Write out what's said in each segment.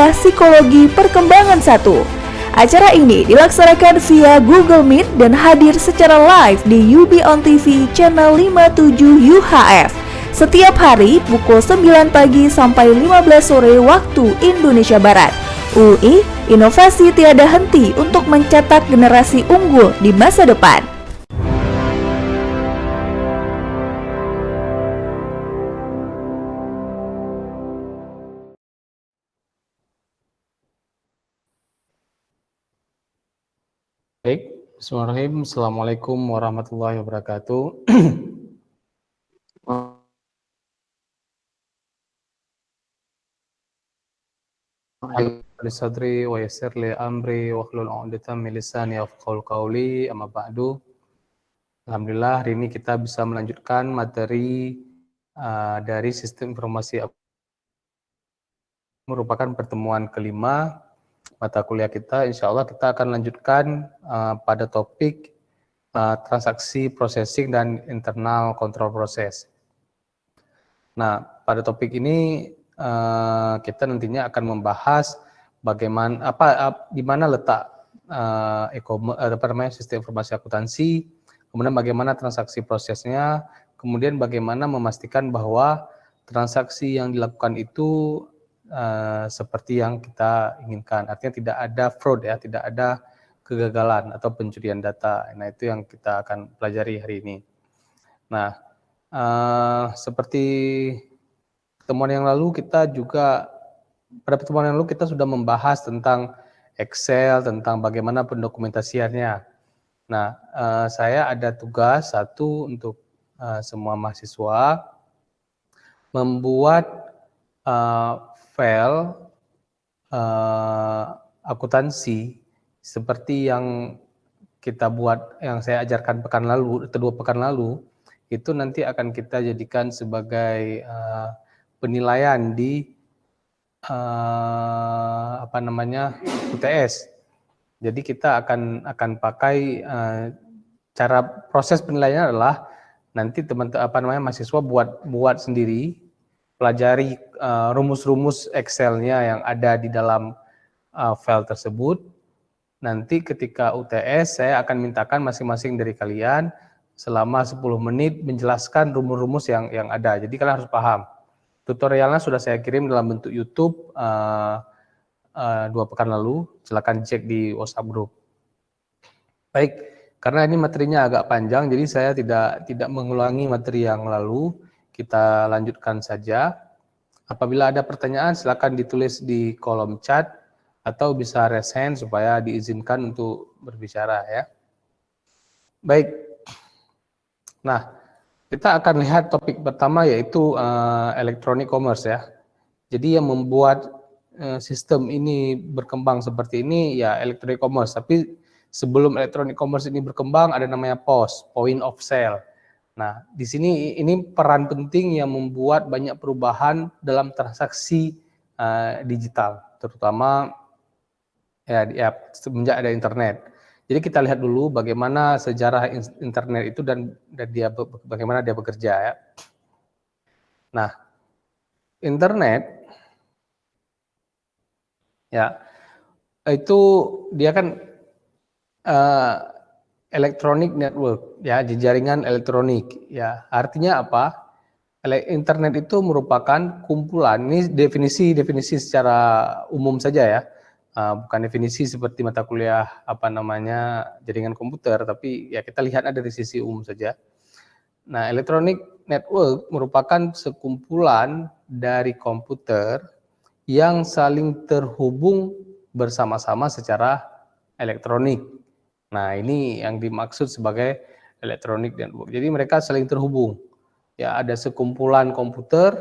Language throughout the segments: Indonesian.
adalah Psikologi Perkembangan 1. Acara ini dilaksanakan via Google Meet dan hadir secara live di UB On TV channel 57 UHF. Setiap hari pukul 9 pagi sampai 15 sore waktu Indonesia Barat. UI, inovasi tiada henti untuk mencetak generasi unggul di masa depan. Baik, bismillahirrahmanirrahim. Assalamualaikum warahmatullahi wabarakatuh. Sadri wa yassir li amri wahlul 'uqdatam min lisani yafqahu qawli, amma ba'du. Alhamdulillah hari ini kita bisa melanjutkan materi dari sistem informasi merupakan pertemuan kelima mata kuliah kita. Insya Allah kita akan lanjutkan pada topik transaksi processing dan internal control process. Nah, pada topik ini kita nantinya akan membahas bagaimana di mana letak sistem informasi akuntansi, kemudian bagaimana transaksi prosesnya, kemudian bagaimana memastikan bahwa transaksi yang dilakukan itu seperti yang kita inginkan. Artinya tidak ada fraud ya, tidak ada kegagalan atau pencurian data. Nah, itu yang kita akan pelajari hari ini. Nah, seperti pertemuan yang lalu pada pertemuan yang lalu kita sudah membahas tentang Excel, tentang bagaimana pendokumentasiannya. Nah, saya ada tugas satu untuk semua mahasiswa membuat file akuntansi seperti yang kita buat, yang saya ajarkan kedua pekan lalu, itu nanti akan kita jadikan sebagai penilaian di UTS. Jadi kita akan pakai cara proses penilaiannya adalah nanti mahasiswa buat sendiri, pelajari rumus-rumus Excel-nya yang ada di dalam file tersebut. Nanti ketika UTS saya akan mintakan masing-masing dari kalian selama 10 menit menjelaskan rumus-rumus yang ada. Jadi kalian harus paham. Tutorialnya sudah saya kirim dalam bentuk YouTube 2 pekan lalu. Silakan cek di WhatsApp group. Baik, karena ini materinya agak panjang, jadi saya tidak mengulangi materi yang lalu. Kita lanjutkan saja. Apabila ada pertanyaan, silakan ditulis di kolom chat atau bisa raise hand supaya diizinkan untuk berbicara ya. Baik. Nah, kita akan lihat topik pertama yaitu electronic commerce ya. Jadi yang membuat sistem ini berkembang seperti ini ya electronic commerce. Tapi sebelum electronic commerce ini berkembang ada namanya POS, point of sale. Nah, di sini ini peran penting yang membuat banyak perubahan dalam transaksi digital, terutama ya semenjak ada internet. Jadi kita lihat dulu bagaimana sejarah internet itu dan bagaimana dia bekerja ya. Nah, internet ya itu dia kan electronic network ya, jaringan elektronik ya. Artinya apa? Internet itu merupakan kumpulan, ini definisi secara umum saja ya. Bukan definisi seperti mata kuliah jaringan komputer, tapi ya kita lihatnya dari sisi umum saja. Nah, electronic network merupakan sekumpulan dari komputer yang saling terhubung bersama-sama secara elektronik. Nah, ini yang dimaksud sebagai electronic network. Jadi mereka saling terhubung. Ya, ada sekumpulan komputer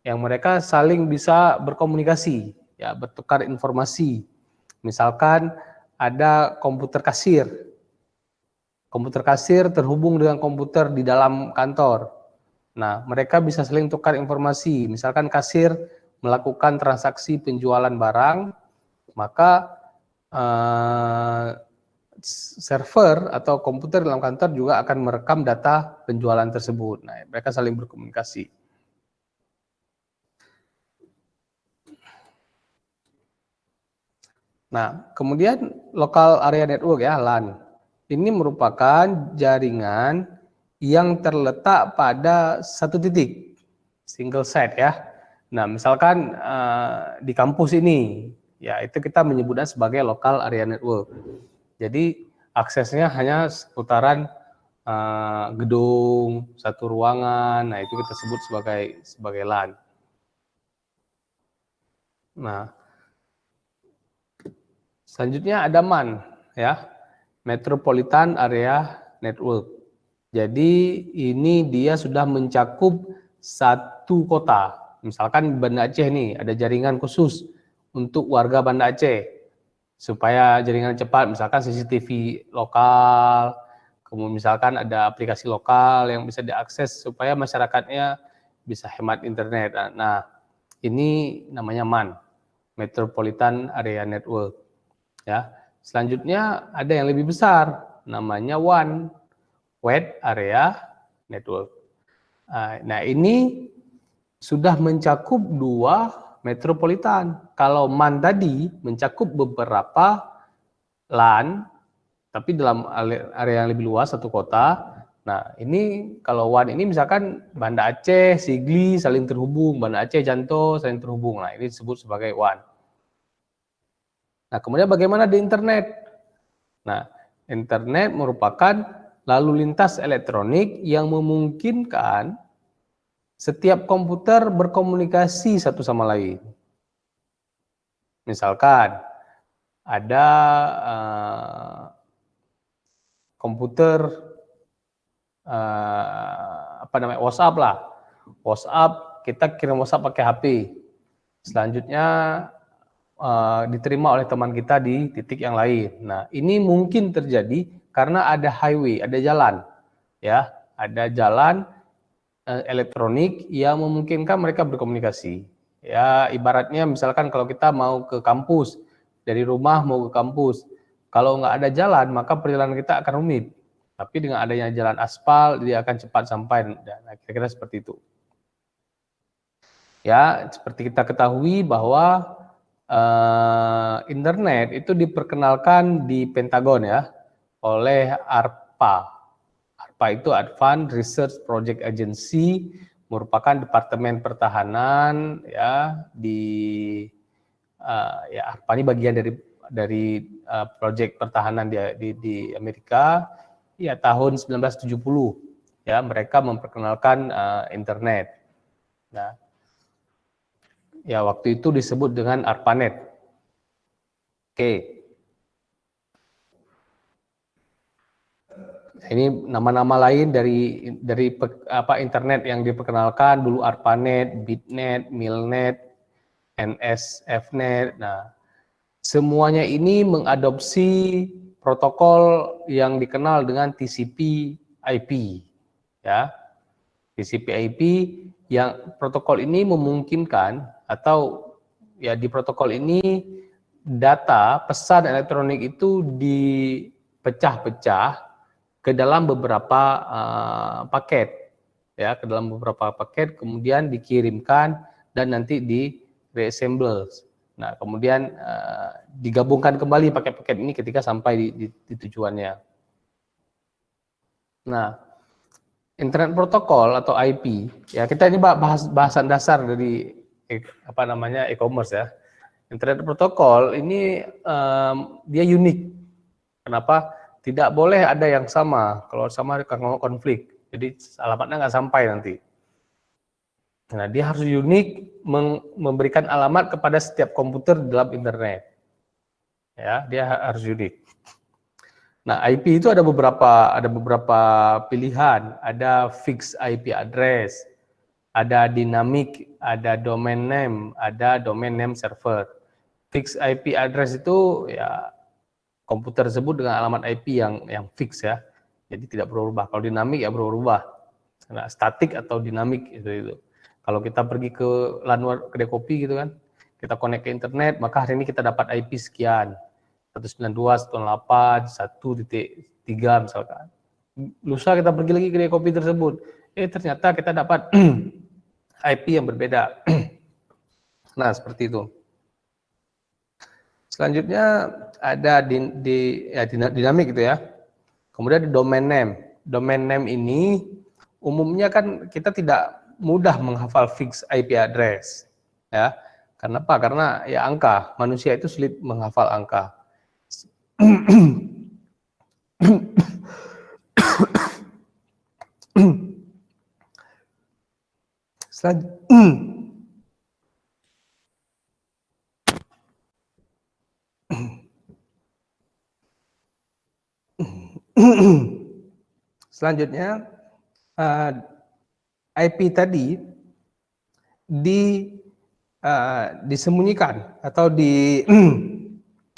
yang mereka saling bisa berkomunikasi, ya, bertukar informasi. Misalkan ada komputer kasir. Komputer kasir terhubung dengan komputer di dalam kantor. Nah, mereka bisa saling tukar informasi. Misalkan kasir melakukan transaksi penjualan barang, maka server atau komputer dalam kantor juga akan merekam data penjualan tersebut. Nah, mereka saling berkomunikasi. Nah, kemudian local area network ya, LAN. Ini merupakan jaringan yang terletak pada satu titik, single site ya. Nah, misalkan di kampus ini, ya itu kita menyebutnya sebagai local area network. Jadi aksesnya hanya seputaran gedung, satu ruangan. Nah, itu kita sebut sebagai LAN. Nah, selanjutnya ada MAN ya, Metropolitan Area Network. Jadi ini dia sudah mencakup satu kota. Misalkan Banda Aceh nih ada jaringan khusus untuk warga Banda Aceh supaya jaringan cepat, misalkan CCTV lokal, kemudian misalkan ada aplikasi lokal yang bisa diakses supaya masyarakatnya bisa hemat internet. Nah, ini namanya MAN, Metropolitan Area Network. Ya, selanjutnya ada yang lebih besar, namanya WAN, Wide Area Network. Nah, ini sudah mencakup 2 metropolitan. Kalau MAN tadi mencakup beberapa LAN, tapi dalam area yang lebih luas, satu kota. Nah, ini kalau WAN ini misalkan Banda Aceh, Sigli saling terhubung, Banda Aceh, Janto saling terhubung. Nah, ini disebut sebagai WAN. Nah, kemudian bagaimana di internet? Nah, internet merupakan lalu lintas elektronik yang memungkinkan setiap komputer berkomunikasi satu sama lain. Misalkan ada komputer WhatsApp lah. WhatsApp, kita kirim WhatsApp pakai HP. Selanjutnya diterima oleh teman kita di titik yang lain. Nah, ini mungkin terjadi karena ada highway, ada jalan, ya, ada jalan elektronik yang memungkinkan mereka berkomunikasi. Ya, ibaratnya misalkan kalau kita mau ke kampus, dari rumah mau ke kampus, kalau nggak ada jalan maka perjalanan kita akan rumit. Tapi dengan adanya jalan aspal, dia akan cepat sampai. Nah, kira-kira seperti itu. Ya, seperti kita ketahui bahwa internet itu diperkenalkan di Pentagon ya oleh ARPA. ARPA itu Advanced Research Project Agency, merupakan departemen pertahanan ya ya ARPA ini bagian dari proyek pertahanan di Amerika. Ya tahun 1970 ya mereka memperkenalkan internet. Nah, ya waktu itu disebut dengan ARPANET. Oke. Ini nama-nama lain dari internet yang diperkenalkan dulu: ARPANET, BitNet, MILNet, NSFNet. Nah, semuanya ini mengadopsi protokol yang dikenal dengan TCP/IP. Ya, TCP/IP yang protokol ini memungkinkan, atau ya di protokol ini data pesan elektronik itu dipecah-pecah ke dalam beberapa paket, ya, ke dalam beberapa paket, kemudian dikirimkan dan nanti di reassemble. Nah, kemudian digabungkan kembali paket-paket ini ketika sampai di tujuannya. Nah, internet protokol atau IP, ya kita ini bahas bahasan dasar dari e-commerce ya. Internet protokol ini dia unik. Kenapa? Tidak boleh ada yang sama. Kalau sama akan konflik. Jadi alamatnya nggak sampai nanti. Nah, dia harus unik, memberikan alamat kepada setiap komputer dalam internet. Ya, dia harus unik. Nah, IP itu ada beberapa pilihan. Ada fixed IP address, ada dynamic, ada domain name, ada domain name server. Fixed IP address itu ya komputer tersebut dengan alamat IP yang fix ya, jadi tidak berubah. Kalau dinamik ya berubah, nah, statik atau dinamik itu. Kalau kita pergi ke LAN kedai kopi gitu kan, kita connect ke internet, maka hari ini kita dapat IP sekian, 192.168, 1.3 misalkan. Lusa kita pergi lagi ke kedai kopi tersebut, ternyata kita dapat IP yang berbeda. Nah, seperti itu. Selanjutnya ada dinamik gitu ya. Kemudian di domain name. Domain name ini umumnya kan kita tidak mudah menghafal fix IP address, ya. Kenapa? Karena ya angka, manusia itu sulit menghafal angka. Selanjutnya IP tadi disembunyikan atau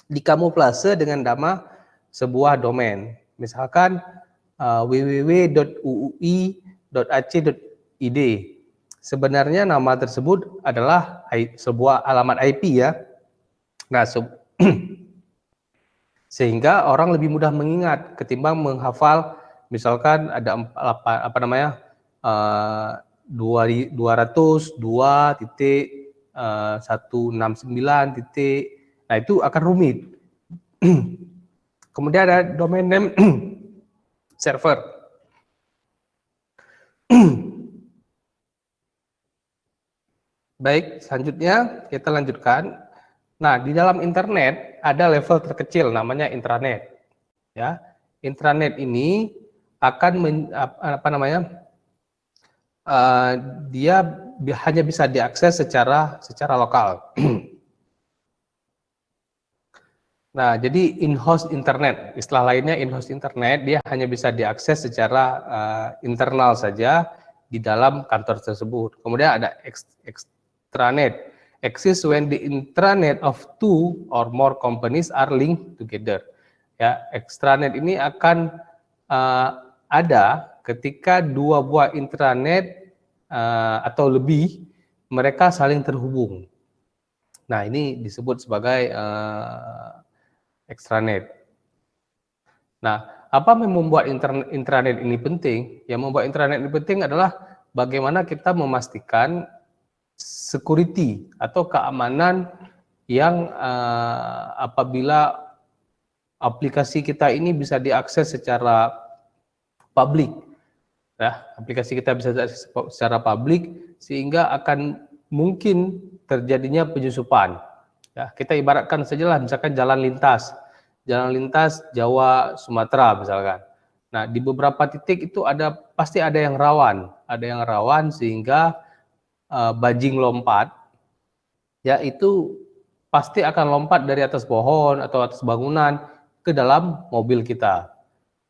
dikamuflase dengan nama sebuah domain. Misalkan www.uui.ac.id. Sebenarnya nama tersebut adalah sebuah alamat IP ya. Nah, sehingga orang lebih mudah mengingat ketimbang menghafal misalkan ada 202.169 titik. Nah, itu akan rumit. Kemudian ada domain name server. Baik, selanjutnya kita lanjutkan. Nah, di dalam internet ada level terkecil namanya intranet. Ya, intranet ini akan dia hanya bisa diakses secara lokal. Nah, jadi in-host internet, istilah lainnya in-host internet, dia hanya bisa diakses secara internal saja di dalam kantor tersebut. Kemudian ada extranet, exists when the intranet of two or more companies are linked together. Ya, extranet ini akan ada ketika dua buah intranet atau lebih mereka saling terhubung. Nah, ini disebut sebagai extranet. Nah, apa yang membuat intranet ini penting? Yang membuat intranet ini penting adalah bagaimana kita memastikan security atau keamanan yang apabila aplikasi kita ini bisa diakses secara publik. Ya, aplikasi kita bisa diakses secara publik sehingga akan mungkin terjadinya penyusupan. Ya, kita ibaratkan sajalah misalkan jalan lintas Jawa Sumatera misalkan. Nah, di beberapa titik itu pasti ada yang rawan sehingga bajing lompat ya itu pasti akan lompat dari atas pohon atau atas bangunan ke dalam mobil kita.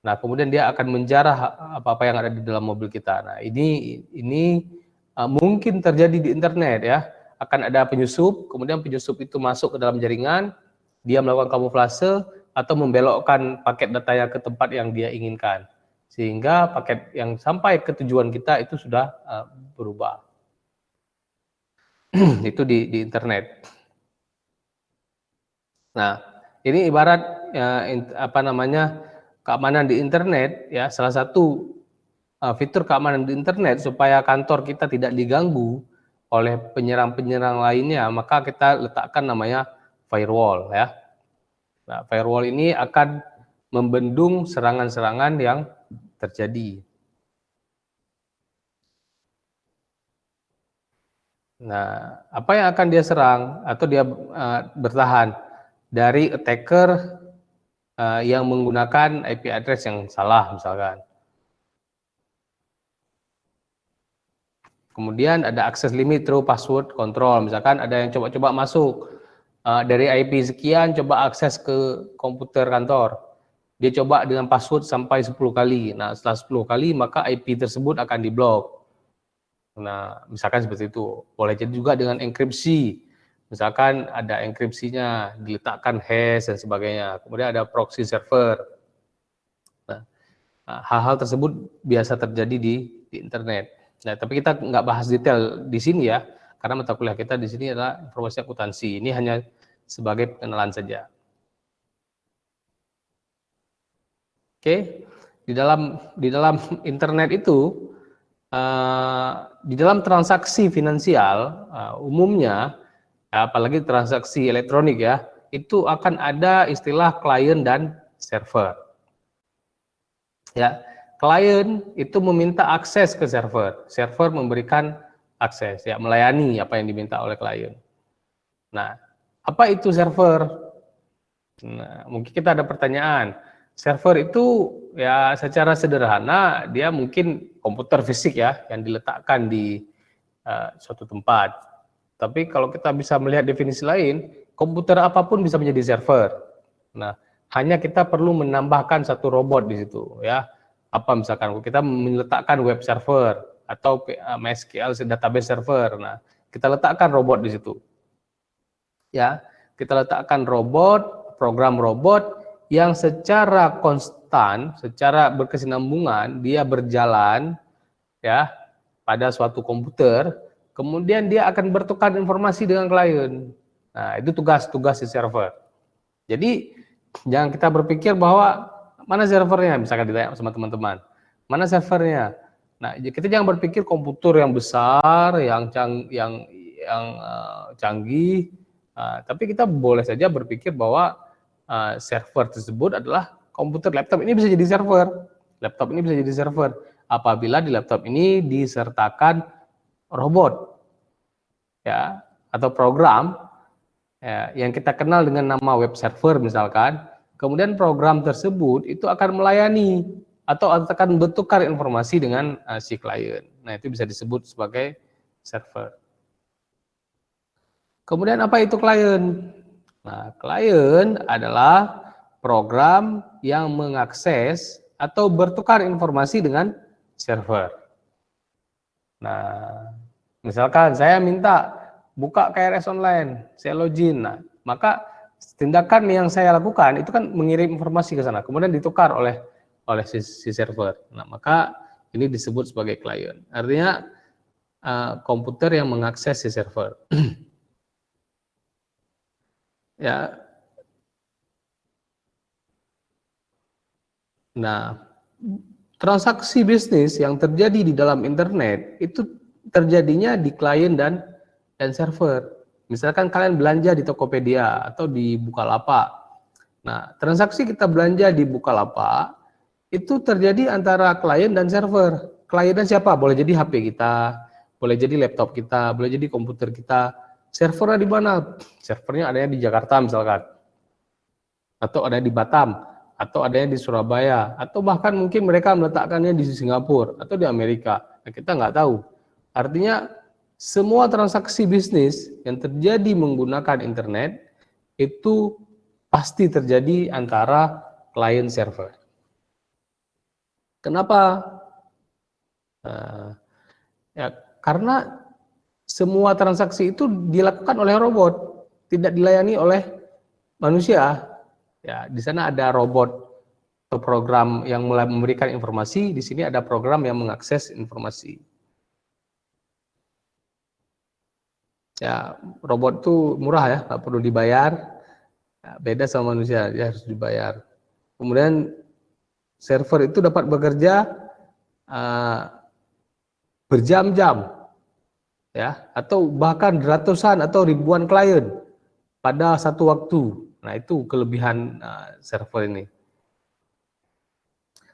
Nah, kemudian dia akan menjarah apa-apa yang ada di dalam mobil kita. Nah, ini mungkin terjadi di internet ya. Akan ada penyusup, kemudian penyusup itu masuk ke dalam jaringan, dia melakukan kamuflase atau membelokkan paket datanya ke tempat yang dia inginkan. Sehingga paket yang sampai ke tujuan kita itu sudah berubah. Itu di internet. Nah, ini ibarat keamanan di internet ya, salah satu fitur keamanan di internet supaya kantor kita tidak diganggu oleh penyerang-penyerang lainnya, maka kita letakkan namanya firewall ya. Nah, firewall ini akan membendung serangan-serangan yang terjadi. Nah, apa yang akan dia serang atau dia bertahan dari attacker yang menggunakan IP address yang salah misalkan. Kemudian ada access limit through password control. Misalkan ada yang coba-coba masuk dari IP sekian, coba akses ke komputer kantor. Dia coba dengan password sampai 10 kali. Nah, setelah 10 kali maka IP tersebut akan diblok. Nah, misalkan seperti itu. Boleh jadi juga dengan enkripsi. Misalkan ada enkripsinya, diletakkan hash dan sebagainya. Kemudian ada proxy server. Nah, hal-hal tersebut biasa terjadi di internet. Nah, tapi kita nggak bahas detail di sini ya, karena mata kuliah kita di sini adalah informasi akuntansi. Ini hanya sebagai pengenalan saja. Oke, di dalam internet itu, di dalam transaksi finansial umumnya, apalagi transaksi elektronik ya, itu akan ada istilah klien dan server. Ya, klien itu meminta akses ke server, server memberikan akses, ya, melayani apa yang diminta oleh klien. Nah, apa itu server? Nah, mungkin kita ada pertanyaan. Server itu ya secara sederhana dia mungkin komputer fisik ya yang diletakkan di suatu tempat. Tapi kalau kita bisa melihat definisi lain, komputer apapun bisa menjadi server. Nah, hanya kita perlu menambahkan satu robot di situ ya. Apa misalkan kita meletakkan web server atau MySQL database server. Nah, kita letakkan robot di situ. Ya, kita letakkan robot, program robot yang secara konstan, secara berkesinambungan dia berjalan ya pada suatu komputer, kemudian dia akan bertukar informasi dengan klien. Nah, itu tugas-tugas si server. Jadi jangan kita berpikir bahwa mana servernya, misalkan ditanya sama teman-teman, mana servernya. Nah, kita jangan berpikir komputer yang besar, yang canggih, tapi kita boleh saja berpikir bahwa server tersebut adalah komputer. Laptop ini bisa jadi server. Laptop ini bisa jadi server apabila di laptop ini disertakan robot ya atau program ya, yang kita kenal dengan nama web server misalkan. Kemudian program tersebut itu akan melayani atau akan bertukar informasi dengan si klien. Nah, itu bisa disebut sebagai server. Kemudian apa itu klien? Nah, klien adalah program yang mengakses atau bertukar informasi dengan server. Nah, misalkan saya minta buka KRS online, saya login. Nah, maka tindakan yang saya lakukan itu kan mengirim informasi ke sana, kemudian ditukar oleh si server. Nah, maka ini disebut sebagai klien. Artinya komputer yang mengakses si server. Ya. Nah, transaksi bisnis yang terjadi di dalam internet itu terjadinya di klien dan server. Misalkan kalian belanja di Tokopedia atau di Bukalapak. Nah, transaksi kita belanja di Bukalapak itu terjadi antara klien dan server. Kliennya siapa? Boleh jadi HP kita, boleh jadi laptop kita, boleh jadi komputer kita. Servernya di mana? Servernya adanya di Jakarta misalkan, atau ada di Batam, atau adanya di Surabaya, atau bahkan mungkin mereka meletakkannya di Singapura atau di Amerika. Nah, kita nggak tahu. Artinya semua transaksi bisnis yang terjadi menggunakan internet itu pasti terjadi antara klien server. Kenapa? Ya, karena semua transaksi itu dilakukan oleh robot, tidak dilayani oleh manusia. Ya, di sana ada robot atau program yang mulai memberikan informasi, di sini ada program yang mengakses informasi. Ya, robot itu murah ya, nggak perlu dibayar. Ya, beda sama manusia, dia harus dibayar. Kemudian server itu dapat bekerja berjam-jam, ya, atau bahkan ratusan atau ribuan klien pada satu waktu. Nah, itu kelebihan server ini.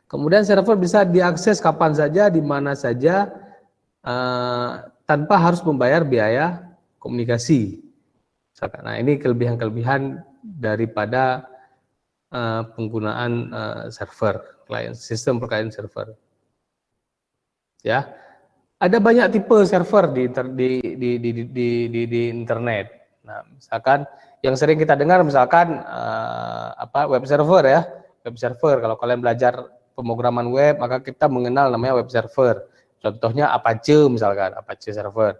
Kemudian server bisa diakses kapan saja, di mana saja, tanpa harus membayar biaya komunikasi. Nah, ini kelebihan-kelebihan daripada penggunaan server, sistem klien server. Ya, ada banyak tipe server di internet. Nah, misalkan yang sering kita dengar misalkan web server ya, web server. Kalau kalian belajar pemrograman web, maka kita mengenal namanya web server. Contohnya Apache misalkan, Apache server.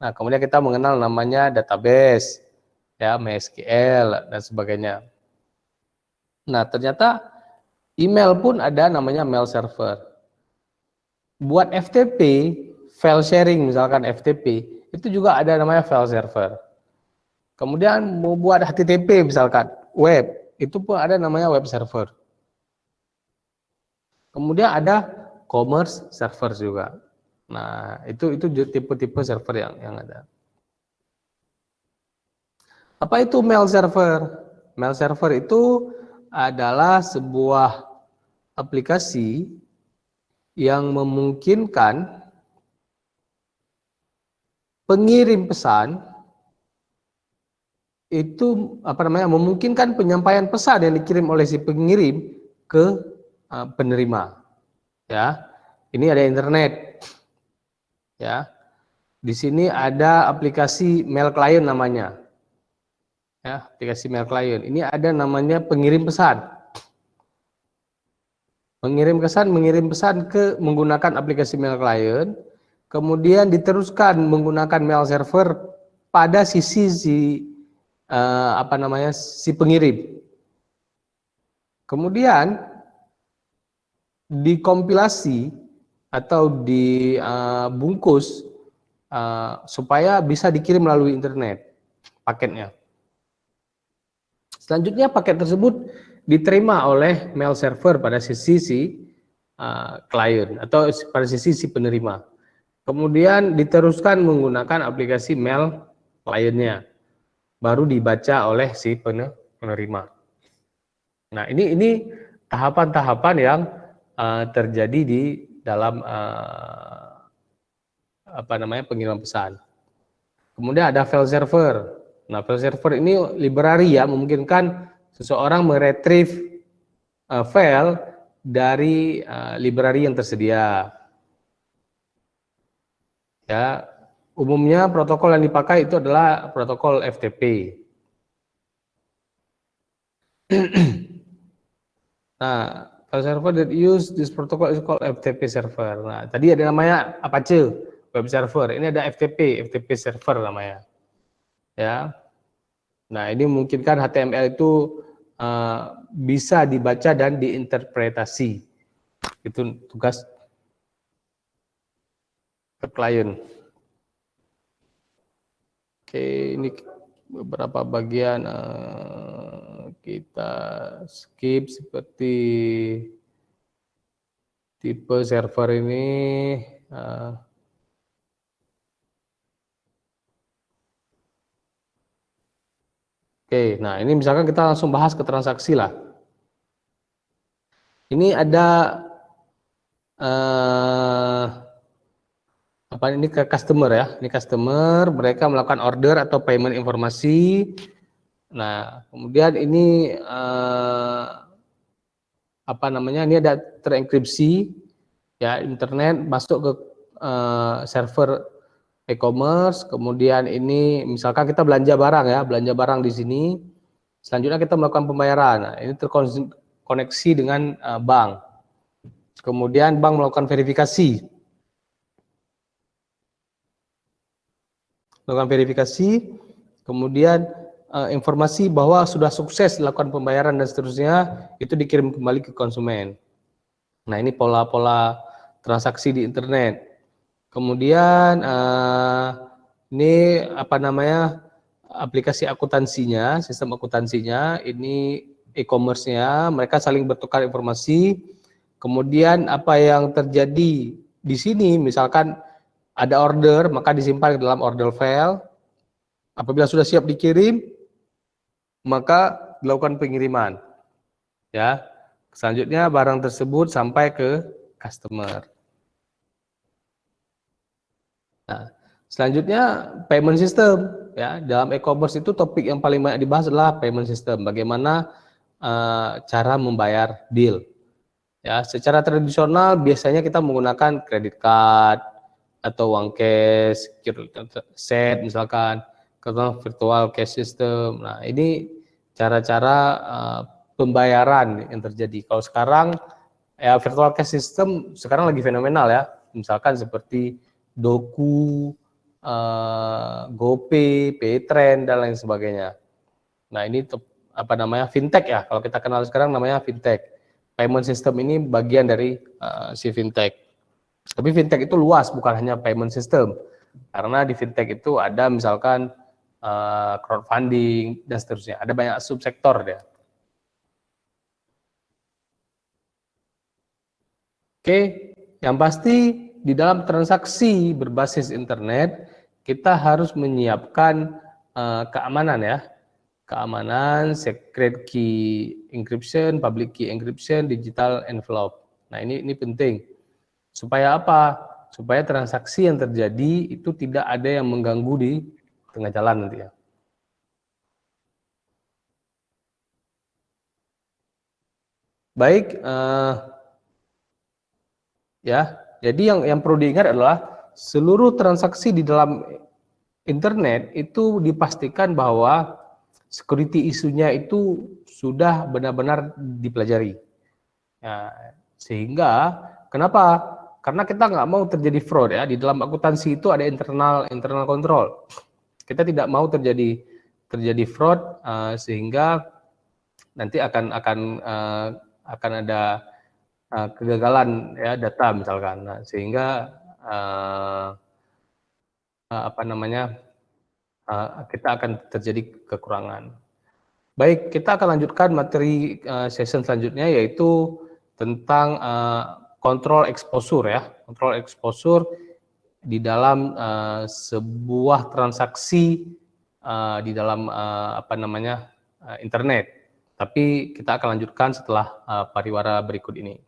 Nah, kemudian kita mengenal namanya database, ya, MySQL dan sebagainya. Nah, ternyata email pun ada namanya mail server. Buat FTP, file sharing misalkan FTP, itu juga ada namanya file server. Kemudian mau buat HTTP misalkan, web, itu pun ada namanya web server. Kemudian ada commerce server juga. Nah, itu tipe-tipe server yang ada. Apa itu mail server? Mail server itu adalah sebuah aplikasi yang memungkinkan pengirim pesan itu memungkinkan penyampaian pesan yang dikirim oleh si pengirim ke penerima. Ya, ini ada internet. Ya, di sini ada aplikasi mail client namanya. Ya, aplikasi mail client. Ini ada namanya pengirim pesan. Mengirim pesan ke menggunakan aplikasi mail client, kemudian diteruskan menggunakan mail server pada sisi si pengirim. Kemudian dikompilasi atau dibungkus supaya bisa dikirim melalui internet paketnya. Selanjutnya paket tersebut diterima oleh mail server pada sisi klien atau pada sisi si penerima. Kemudian diteruskan menggunakan aplikasi mail kliennya, baru dibaca oleh si penerima. Nah, ini tahapan-tahapan yang terjadi di dalam pengiriman pesan. Kemudian ada file server. Nah, file server ini library ya, memungkinkan seseorang meretrieve file dari library yang tersedia. Ya, umumnya protokol yang dipakai itu adalah protokol FTP. Nah, file server that use this protocol is called FTP server. Nah, tadi ada namanya Apache web server. Ini ada FTP server namanya. Ya. Nah, ini memungkinkan HTML itu bisa dibaca dan diinterpretasi. Itu tugas ke klien. Oke, ini beberapa bagian kita skip seperti tipe server ini. Oke, nah ini misalkan kita langsung bahas ke transaksi lah. Ini ada ini ke customer ya. Ini customer, mereka melakukan order atau payment informasi. Nah, kemudian ini ini ada terenkripsi ya, internet masuk ke server e-commerce. Kemudian ini misalkan kita belanja barang ya, belanja barang di sini. Selanjutnya kita melakukan pembayaran. Nah, ini terkoneksi dengan bank. Kemudian bank melakukan verifikasi. Kemudian informasi bahwa sudah sukses dilakukan pembayaran dan seterusnya itu dikirim kembali ke konsumen. Nah, ini pola-pola transaksi di internet. Kemudian ini aplikasi akuntansinya, sistem akuntansinya, ini e-commerce-nya, mereka saling bertukar informasi. Kemudian apa yang terjadi di sini, misalkan ada order, maka disimpan ke dalam order file. Apabila sudah siap dikirim, maka dilakukan pengiriman. Ya. Selanjutnya barang tersebut sampai ke customer. Nah, selanjutnya payment system ya. Dalam e-commerce itu topik yang paling banyak dibahas adalah payment system. Bagaimana cara membayar deal. Ya, secara tradisional biasanya kita menggunakan credit card atau uang cash, set misalkan, atau virtual cash system. Nah, ini cara-cara pembayaran yang terjadi. Kalau sekarang ya virtual cash system sekarang lagi fenomenal ya. Misalkan seperti Doku, GoPay, Paytrend dan lain sebagainya. Nah, ini fintech ya. Kalau kita kenal sekarang namanya fintech. Payment system ini bagian dari si fintech. Tapi fintech itu luas, bukan hanya payment system. Karena di fintech itu ada misalkan crowdfunding dan seterusnya. Ada banyak subsektor ya. Oke, yang pasti di dalam transaksi berbasis internet kita harus menyiapkan keamanan ya. keamanan, secret key encryption, public key encryption, digital envelope. Nah, ini penting. Supaya apa? Supaya transaksi yang terjadi itu tidak ada yang mengganggu di tengah jalan nanti ya. Baik, ya. Jadi yang perlu diingat adalah seluruh transaksi di dalam internet itu dipastikan bahwa security isunya itu sudah benar-benar dipelajari. Ya, sehingga kenapa? Karena kita nggak mau terjadi fraud ya. Di dalam akuntansi itu ada internal control. Kita tidak mau terjadi fraud sehingga nanti akan ada kegagalan ya data misalkan. Nah, sehingga kita akan terjadi kekurangan. Baik, kita akan lanjutkan materi session selanjutnya yaitu tentang kontrol exposure ya, kontrol exposure di dalam sebuah transaksi di dalam internet. Tapi kita akan lanjutkan setelah pariwara berikut ini.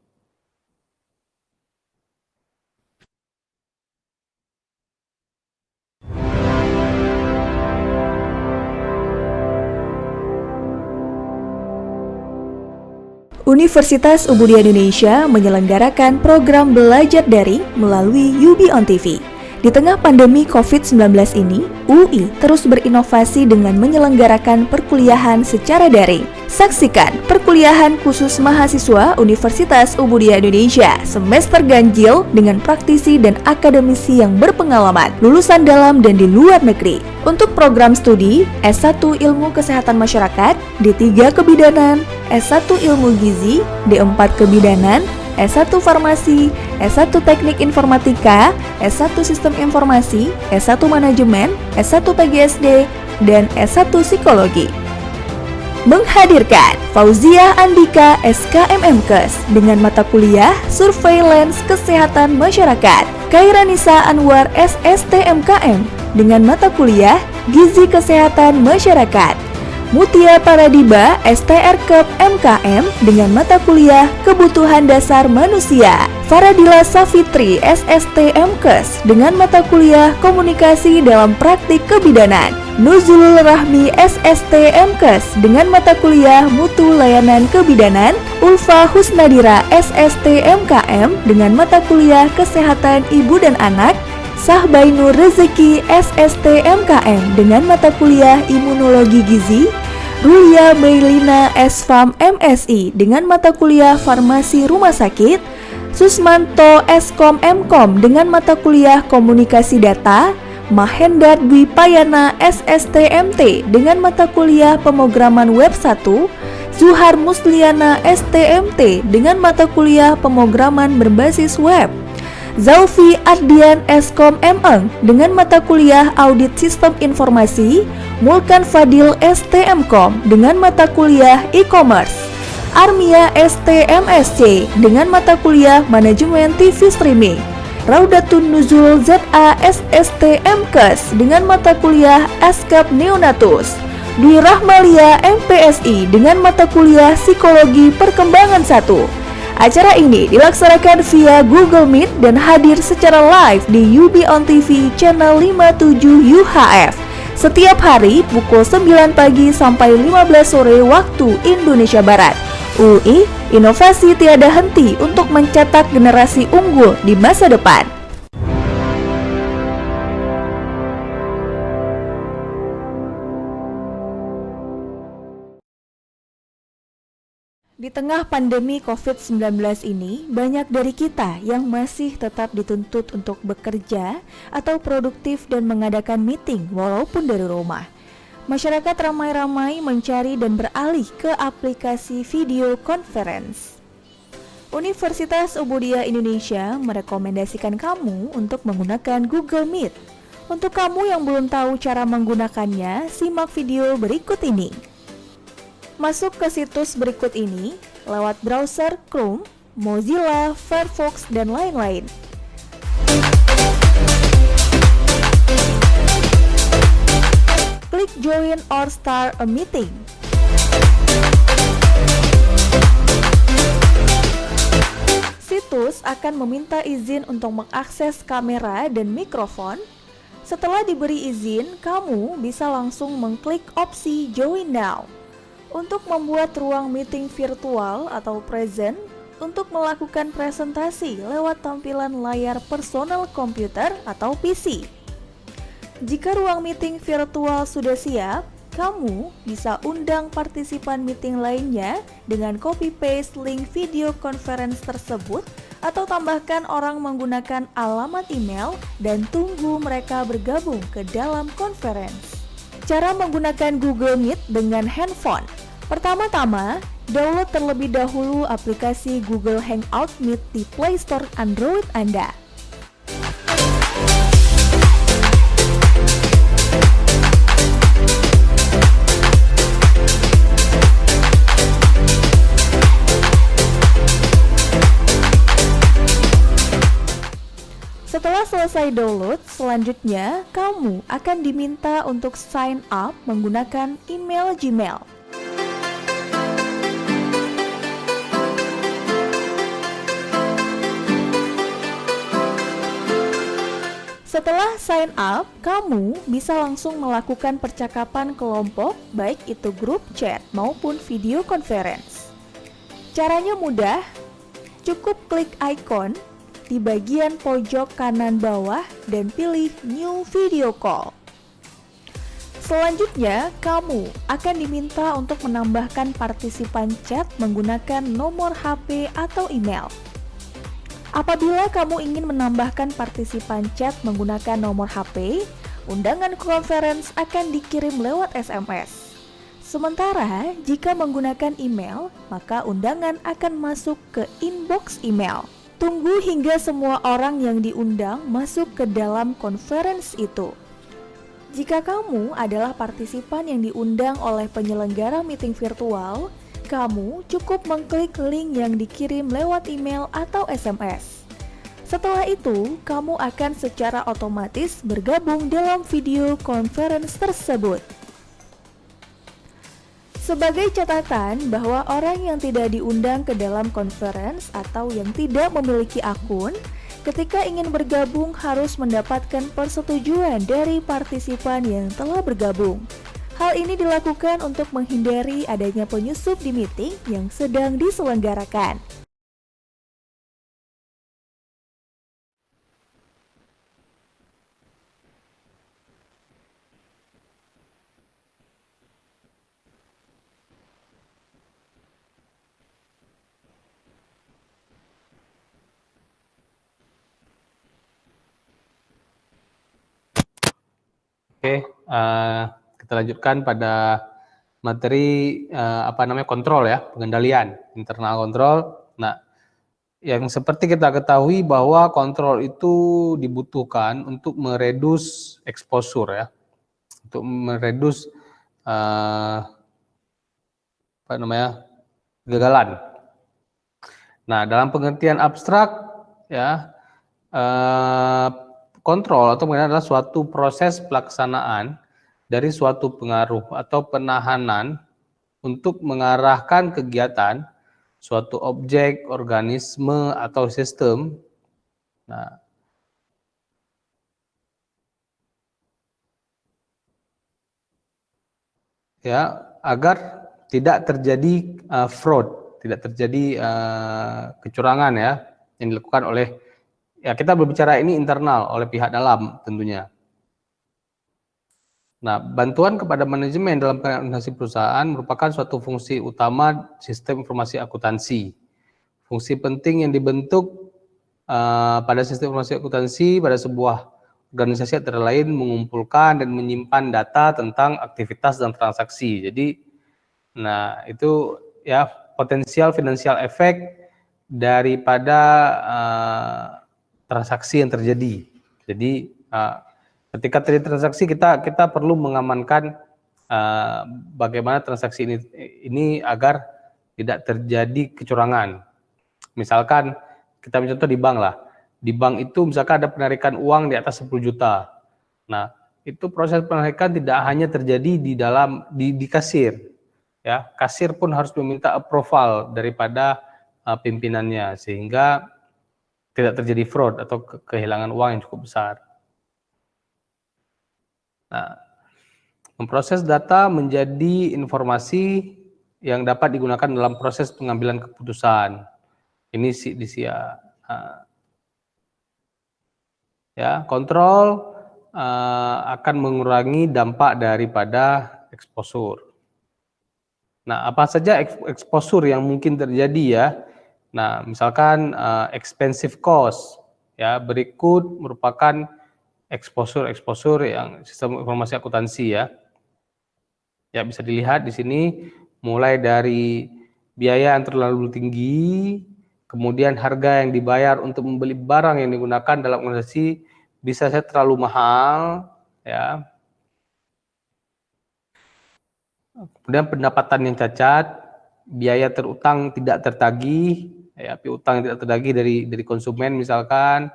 Universitas Ubudiyah Indonesia menyelenggarakan program belajar daring melalui UB on TV. Di tengah pandemi COVID-19 ini, UI terus berinovasi dengan menyelenggarakan perkuliahan secara daring. Saksikan perkuliahan khusus mahasiswa Universitas Ubudiyah Indonesia semester ganjil dengan praktisi dan akademisi yang berpengalaman, lulusan dalam dan di luar negeri. Untuk program studi S1 Ilmu Kesehatan Masyarakat, D3 Kebidanan, S1 Ilmu Gizi, D4 Kebidanan, S1 Farmasi, S1 Teknik Informatika, S1 Sistem Informasi, S1 Manajemen, S1 PGSD, dan S1 Psikologi. Menghadirkan Fauzia Andika SKMMKes dengan mata kuliah Surveillance Kesehatan Masyarakat, Kairanisa Anwar SSTMKM dengan mata kuliah Gizi Kesehatan Masyarakat, Mutia Paradiba STRKEP MKM dengan mata kuliah Kebutuhan Dasar Manusia, Faradila Safitri SSTMKes dengan mata kuliah Komunikasi dalam Praktik Kebidanan, Nuzulul Rahmi SSTMKes dengan mata kuliah Mutu Layanan Kebidanan, Ulfa Husnadira SSTMKM dengan mata kuliah Kesehatan Ibu dan Anak, Sahbainur Rezeki SSTMKM dengan mata kuliah Imunologi Gizi, Rulia Meilina SFAM MSI dengan mata kuliah Farmasi Rumah Sakit, Susmanto Eskom Mkom dengan mata kuliah Komunikasi Data, Mahendra Dwi Payana SSTMT dengan mata kuliah Pemrograman Web 1, Zuhar Musliana STMT dengan mata kuliah Pemrograman Berbasis Web, Zaufi Ardian Eskom MN dengan mata kuliah Audit Sistem Informasi, Mulkan Fadil STMkom dengan mata kuliah E-commerce, Armia STMSC dengan mata kuliah Manajemen TV Streaming, Raudatun Nuzul ZA SSTMKes dengan mata kuliah Askap Neonatus, Dwi Rahmalia MPSI dengan mata kuliah Psikologi Perkembangan 1. Acara ini dilaksanakan via Google Meet dan hadir secara live di UB on TV channel 57 UHF setiap hari pukul 9 pagi sampai 15 sore waktu Indonesia Barat. UI, inovasi tiada henti untuk mencetak generasi unggul di masa depan. Di tengah pandemi COVID-19 ini, banyak dari kita yang masih tetap dituntut untuk bekerja atau produktif dan mengadakan meeting walaupun dari rumah. Masyarakat ramai-ramai mencari dan beralih ke aplikasi video conference. Universitas Ubudiyah Indonesia merekomendasikan kamu untuk menggunakan Google Meet. Untuk kamu yang belum tahu cara menggunakannya, simak video berikut ini. Masuk ke situs berikut ini lewat browser Chrome, Mozilla, Firefox, dan lain-lain. Klik join or start a meeting. Situs akan meminta izin untuk mengakses kamera dan mikrofon. Setelah diberi izin, kamu bisa langsung mengklik opsi Join Now untuk membuat ruang meeting virtual atau present untuk melakukan presentasi lewat tampilan layar personal computer atau PC. Jika ruang meeting virtual sudah siap, kamu bisa undang partisipan meeting lainnya dengan copy-paste link video conference tersebut atau tambahkan orang menggunakan alamat email dan tunggu mereka bergabung ke dalam conference. Cara menggunakan Google Meet dengan handphone. Pertama-tama, download terlebih dahulu aplikasi Google Hangout Meet di Play Store Android Anda. Setelah selesai download, selanjutnya kamu akan diminta untuk sign up menggunakan email Gmail. Setelah sign up, kamu bisa langsung melakukan percakapan kelompok, baik itu grup chat maupun video conference. Caranya mudah, cukup klik icon di bagian pojok kanan bawah dan pilih New Video Call. Selanjutnya, kamu akan diminta untuk menambahkan partisipan chat menggunakan nomor HP atau email. Apabila kamu ingin menambahkan partisipan chat menggunakan nomor HP, undangan conference akan dikirim lewat SMS. Sementara, jika menggunakan email, maka undangan akan masuk ke inbox email. Tunggu hingga semua orang yang diundang masuk ke dalam conference itu. Jika kamu adalah partisipan yang diundang oleh penyelenggara meeting virtual, kamu cukup mengklik link yang dikirim lewat email atau SMS. Setelah itu, kamu akan secara otomatis bergabung dalam video conference tersebut. Sebagai catatan bahwa orang yang tidak diundang ke dalam conference atau yang tidak memiliki akun, ketika ingin bergabung harus mendapatkan persetujuan dari partisipan yang telah bergabung. Hal ini dilakukan untuk menghindari adanya penyusup di meeting yang sedang diselenggarakan. Oke, kita lanjutkan pada materi kontrol ya, pengendalian, internal kontrol. Nah, yang seperti kita ketahui bahwa kontrol itu dibutuhkan untuk meredus exposure ya, untuk meredus kegagalan. Nah, dalam pengertian abstrak ya, kontrol atau pengendalian adalah suatu proses pelaksanaan dari suatu pengaruh atau penahanan untuk mengarahkan kegiatan suatu objek, organisme, atau sistem. Nah, ya, agar tidak terjadi fraud, tidak terjadi kecurangan ya yang dilakukan oleh, ya kita berbicara ini internal oleh pihak dalam tentunya. Nah, bantuan kepada manajemen dalam organisasi perusahaan merupakan suatu fungsi utama sistem informasi akuntansi. Fungsi penting yang dibentuk pada sistem informasi akuntansi pada sebuah organisasi antara lain mengumpulkan dan menyimpan data tentang aktivitas dan transaksi. Jadi, nah itu ya potensial financial effect daripada transaksi yang terjadi. Jadi ketika terjadi transaksi kita perlu mengamankan bagaimana transaksi ini agar tidak terjadi kecurangan. Misalkan kita ambil contoh di bank lah. Di bank itu misalkan ada penarikan uang di atas 10 juta. Nah, itu proses penarikan tidak hanya terjadi di kasir, ya. Kasir pun harus meminta approval daripada pimpinannya sehingga tidak terjadi fraud atau kehilangan uang yang cukup besar. Nah, memproses data menjadi informasi yang dapat digunakan dalam proses pengambilan keputusan. Ini DCA. Ya, kontrol akan mengurangi dampak daripada exposure. Nah, apa saja exposure yang mungkin terjadi ya? Nah, misalkan expensive cost, ya, berikut merupakan exposure yang sistem informasi akuntansi ya. Ya, bisa dilihat di sini mulai dari biaya yang terlalu tinggi, kemudian harga yang dibayar untuk membeli barang yang digunakan dalam organisasi bisa saja terlalu mahal, ya. Kemudian pendapatan yang cacat, biaya terutang tidak tertagih, ya, piutang yang tidak tertagih dari konsumen misalkan,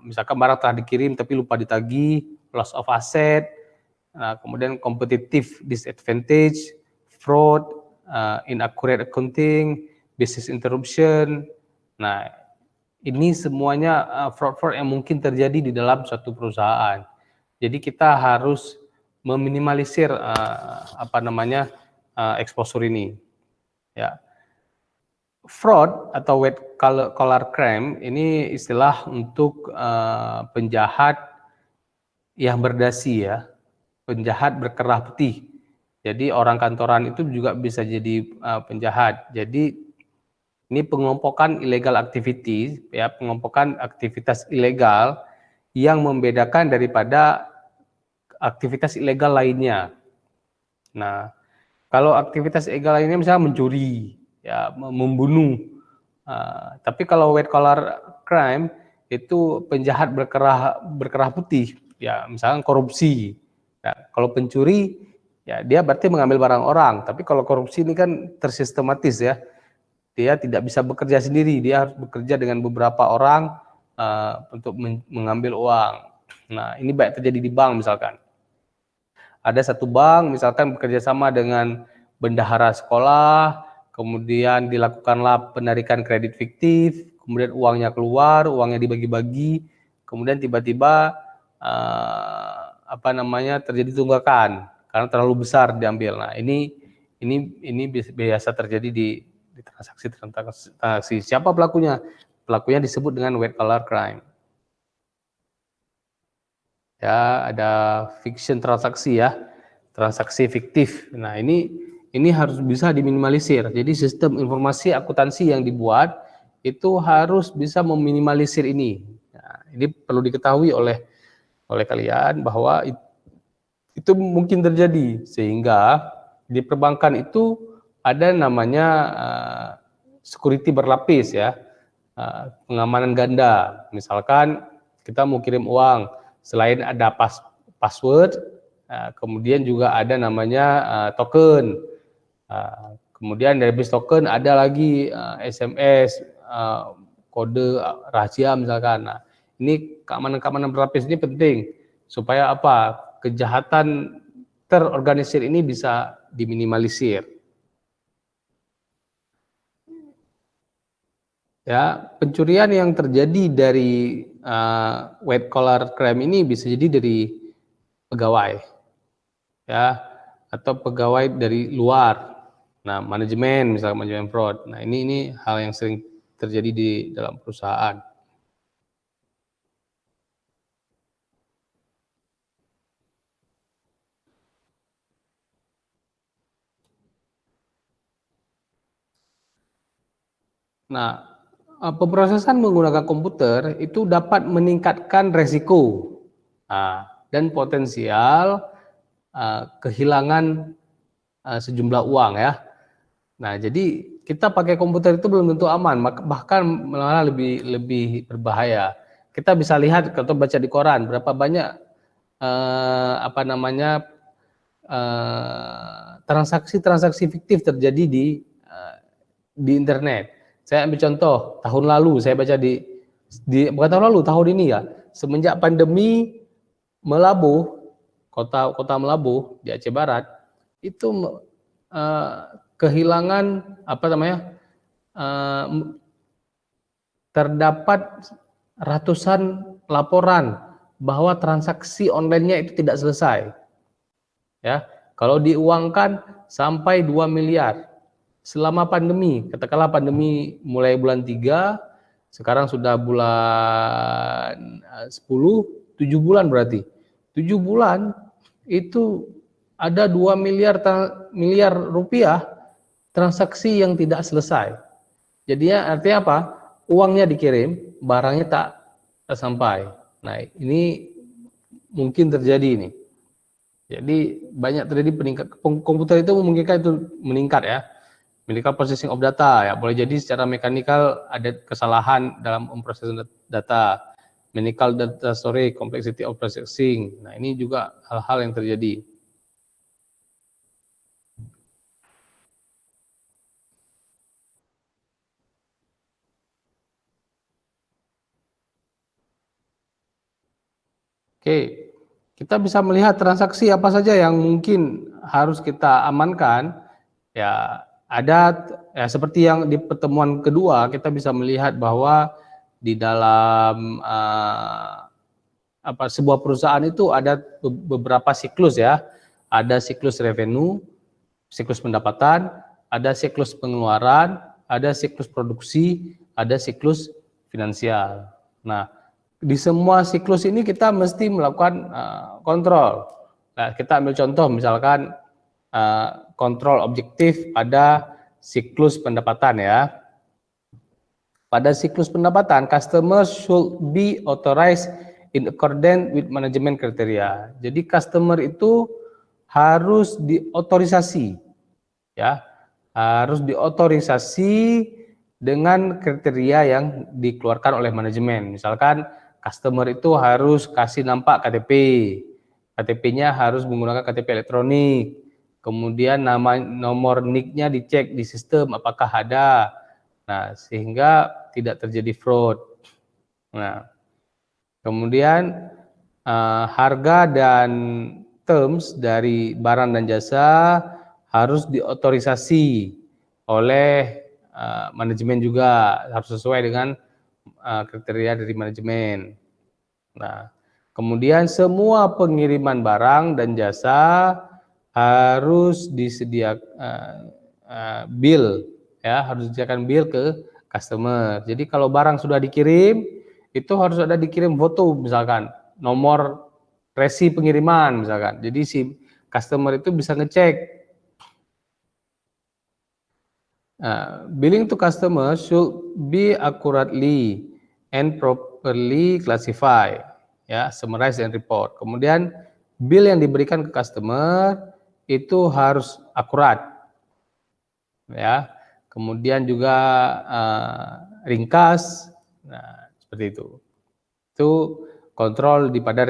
misalkan barang telah dikirim tapi lupa ditagih, loss of asset. Nah, kemudian competitive disadvantage, fraud, inaccurate accounting, business interruption. Nah, ini semuanya fraud-fraud yang mungkin terjadi di dalam suatu perusahaan. Jadi kita harus meminimalisir exposure ini. Ya. Fraud atau white collar crime ini istilah untuk penjahat yang berdasi ya. Penjahat berkerah putih. Jadi orang kantoran itu juga bisa jadi penjahat. Jadi ini pengelompokan illegal activity, ya, pengelompokan aktivitas ilegal yang membedakan daripada aktivitas ilegal lainnya. Nah, kalau aktivitas ilegal lainnya misalnya mencuri, ya, membunuh. Tapi kalau white collar crime itu penjahat berkerah putih, ya, misalnya korupsi. Nah, kalau pencuri, ya dia berarti mengambil barang orang. Tapi kalau korupsi ini kan tersistematis ya, dia tidak bisa bekerja sendiri, dia harus bekerja dengan beberapa orang untuk mengambil uang. Nah, ini baik terjadi di bank misalkan. Ada satu bank misalkan bekerja sama dengan bendahara sekolah, kemudian dilakukanlah penarikan kredit fiktif, kemudian uangnya keluar, uangnya dibagi-bagi, kemudian tiba-tiba terjadi tunggakan karena terlalu besar diambil. Nah, ini biasa terjadi di transaksi. Siapa pelakunya? Pelakunya disebut dengan white collar crime. Ya, ada fiction transaksi ya, transaksi fiktif. Nah, ini harus bisa diminimalisir. Jadi sistem informasi akuntansi yang dibuat itu harus bisa meminimalisir ini. Nah, ini perlu diketahui oleh kalian bahwa itu mungkin terjadi, sehingga di perbankan itu ada namanya security berlapis ya, pengamanan ganda. Misalkan kita mau kirim uang, selain ada password, kemudian juga ada namanya token. Kemudian dari base token ada lagi SMS, kode rahasia misalkan. Nah, ini keamanan berlapis ini penting supaya apa? Kejahatan terorganisir ini bisa diminimalisir. Ya, pencurian yang terjadi dari white collar crime ini bisa jadi dari pegawai, ya, atau pegawai dari luar. Nah, manajemen, misalnya manajemen fraud. Nah, ini hal yang sering terjadi di dalam perusahaan. Nah, pemrosesan menggunakan komputer itu dapat meningkatkan resiko dan potensial kehilangan sejumlah uang ya. Nah, jadi kita pakai komputer itu belum tentu aman, bahkan malah lebih berbahaya. Kita bisa lihat atau baca di koran berapa banyak transaksi fiktif terjadi di internet. Saya ambil contoh, tahun lalu saya baca bukan tahun lalu, tahun ini ya, semenjak pandemi Melabuh, kota Melabuh di Aceh Barat itu kehilangan terdapat ratusan laporan bahwa transaksi online-nya itu tidak selesai. Ya, kalau diuangkan sampai 2 miliar selama pandemi. Katakanlah pandemi mulai bulan 3, sekarang sudah bulan 10, 7 bulan berarti. 7 bulan itu ada 2 miliar rupiah transaksi yang tidak selesai. Jadinya artinya apa? Uangnya dikirim, barangnya tak sampai. Nah, ini mungkin terjadi ini. Jadi banyak terjadi peningkat, komputer itu memungkinkan itu meningkat ya. Mechanical processing of data ya, boleh jadi secara mekanikal ada kesalahan dalam memproses data. Mechanical data storage, complexity of processing. Nah, ini juga hal-hal yang terjadi. Oke, kita bisa melihat transaksi apa saja yang mungkin harus kita amankan. Ya, ada ya, seperti yang di pertemuan kedua kita bisa melihat bahwa di dalam sebuah perusahaan itu ada beberapa siklus ya. Ada siklus revenue, siklus pendapatan, ada siklus pengeluaran, ada siklus produksi, ada siklus finansial. Nah, di semua siklus ini kita mesti melakukan kontrol. Nah, kita ambil contoh misalkan kontrol objektif pada siklus pendapatan ya. Pada siklus pendapatan, customer should be authorized in accordance with management criteria. Jadi customer itu harus diotorisasi ya, harus diotorisasi dengan kriteria yang dikeluarkan oleh manajemen. Misalkan customer itu harus kasih nampak KTP, KTP-nya harus menggunakan KTP elektronik, kemudian nomor NIK-nya dicek di sistem apakah ada. Nah, sehingga tidak terjadi fraud. Nah, kemudian harga dan terms dari barang dan jasa harus diotorisasi oleh manajemen juga, harus sesuai dengan kriteria dari manajemen. Nah, kemudian semua pengiriman barang dan jasa harus disediakan bill ya, harus disediakan bill ke customer. Jadi kalau barang sudah dikirim itu harus ada dikirim foto misalkan, nomor resi pengiriman misalkan. Jadi si customer itu bisa ngecek. Billing to customer should be accurately and properly classified, ya, summarize and report. Kemudian bill yang diberikan ke customer itu harus akurat, ya. Kemudian juga ringkas, nah seperti itu. Itu kontrol di pada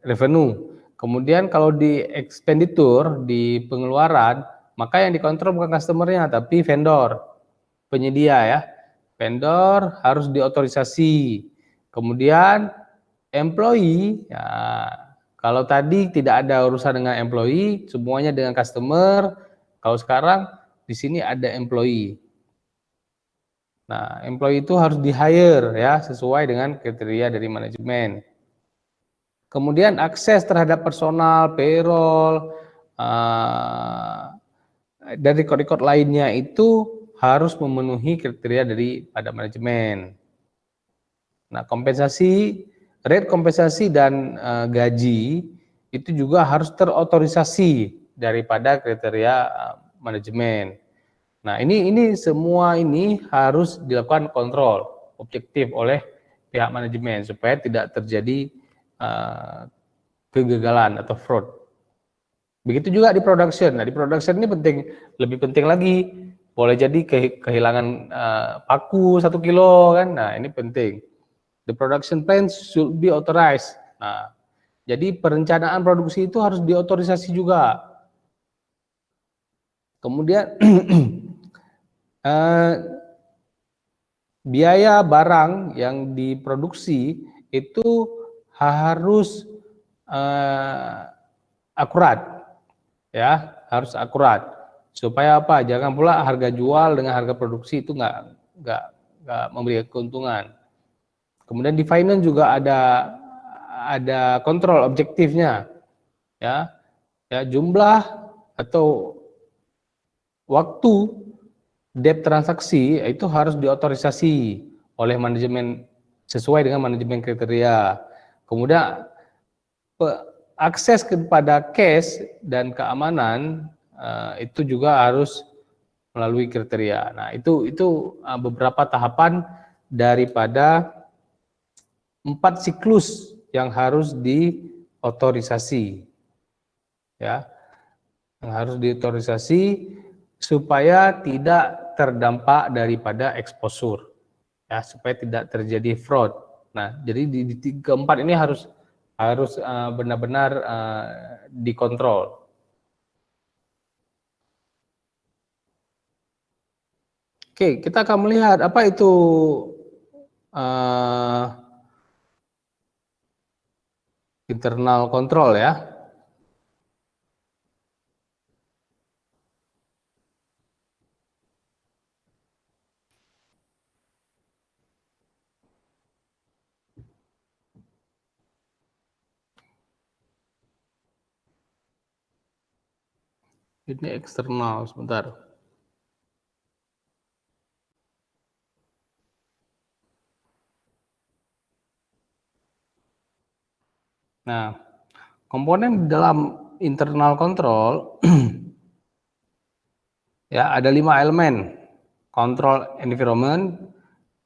revenue. Kemudian kalau di expenditure, di pengeluaran, maka yang dikontrol bukan customernya tapi vendor, penyedia ya. Vendor harus diotorisasi. Kemudian employee, ya, kalau tadi tidak ada urusan dengan employee, semuanya dengan customer. Kalau sekarang di sini ada employee. Nah, employee itu harus di-hire ya, sesuai dengan kriteria dari manajemen. Kemudian akses terhadap personal, payroll, dan record-record lainnya itu harus memenuhi kriteria dari pada manajemen. Nah, rate kompensasi dan gaji itu juga harus terotorisasi daripada kriteria manajemen. Nah, ini semua ini harus dilakukan kontrol objektif oleh pihak manajemen supaya tidak terjadi kegagalan atau fraud. Begitu juga di production. Nah, di production ini lebih penting lagi. Boleh jadi kehilangan paku 1 kilo kan. Nah, ini penting. The production plan should be authorized. Nah, jadi perencanaan produksi itu harus diotorisasi juga. Kemudian biaya barang yang diproduksi itu harus akurat, ya, harus akurat. Supaya apa? Jangan pula harga jual dengan harga produksi itu nggak memberi keuntungan. Kemudian di finance juga ada kontrol objektifnya, ya, jumlah atau waktu debt transaksi itu harus diotorisasi oleh manajemen sesuai dengan manajemen kriteria. Kemudian akses kepada cash dan keamanan itu juga harus melalui kriteria. Nah, itu beberapa tahapan daripada 4 siklus yang harus diotorisasi, ya, yang harus diotorisasi supaya tidak terdampak daripada exposure, ya, supaya tidak terjadi fraud. Nah, jadi di keempat ini harus benar-benar dikontrol. Oke, kita akan melihat apa itu internal control, ya. Ini eksternal, sebentar. Nah, komponen dalam internal control ya ada 5 elemen: control environment,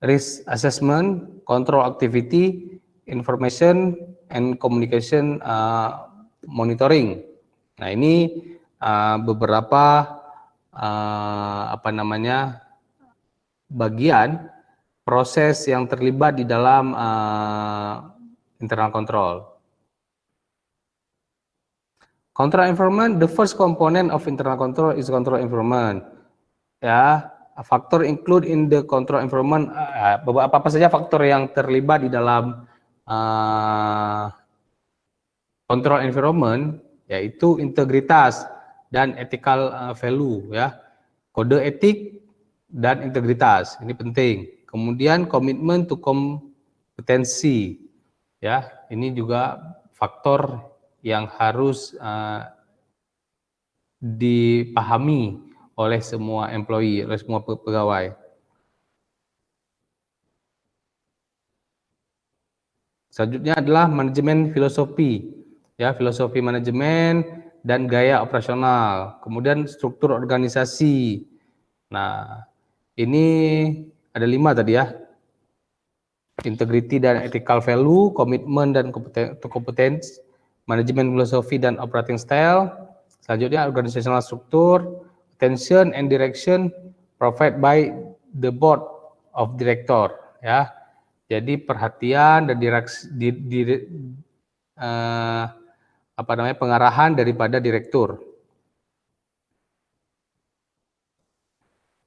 risk assessment, control activity, information and communication monitoring. Nah, ini beberapa bagian proses yang terlibat di dalam internal control. Control environment, the first component of internal control is control environment. Ya, faktor include in the control environment, apa saja faktor yang terlibat di dalam control environment, yaitu integritas dan ethical value, ya, kode etik dan integritas, ini penting. Kemudian komitmen to kompetensi, ya, ini juga faktor yang harus dipahami oleh semua employee, oleh semua pegawai. Selanjutnya adalah manajemen filosofi, ya, filosofi manajemen dan gaya operasional. Kemudian struktur organisasi. Nah, ini ada 5 tadi, ya. Integrity dan ethical value, komitmen dan kompetensi, manajemen filosofi dan operating style. Selanjutnya organizational struktur, attention and direction provided by the board of director, ya. Jadi perhatian dan pengarahan daripada direktur.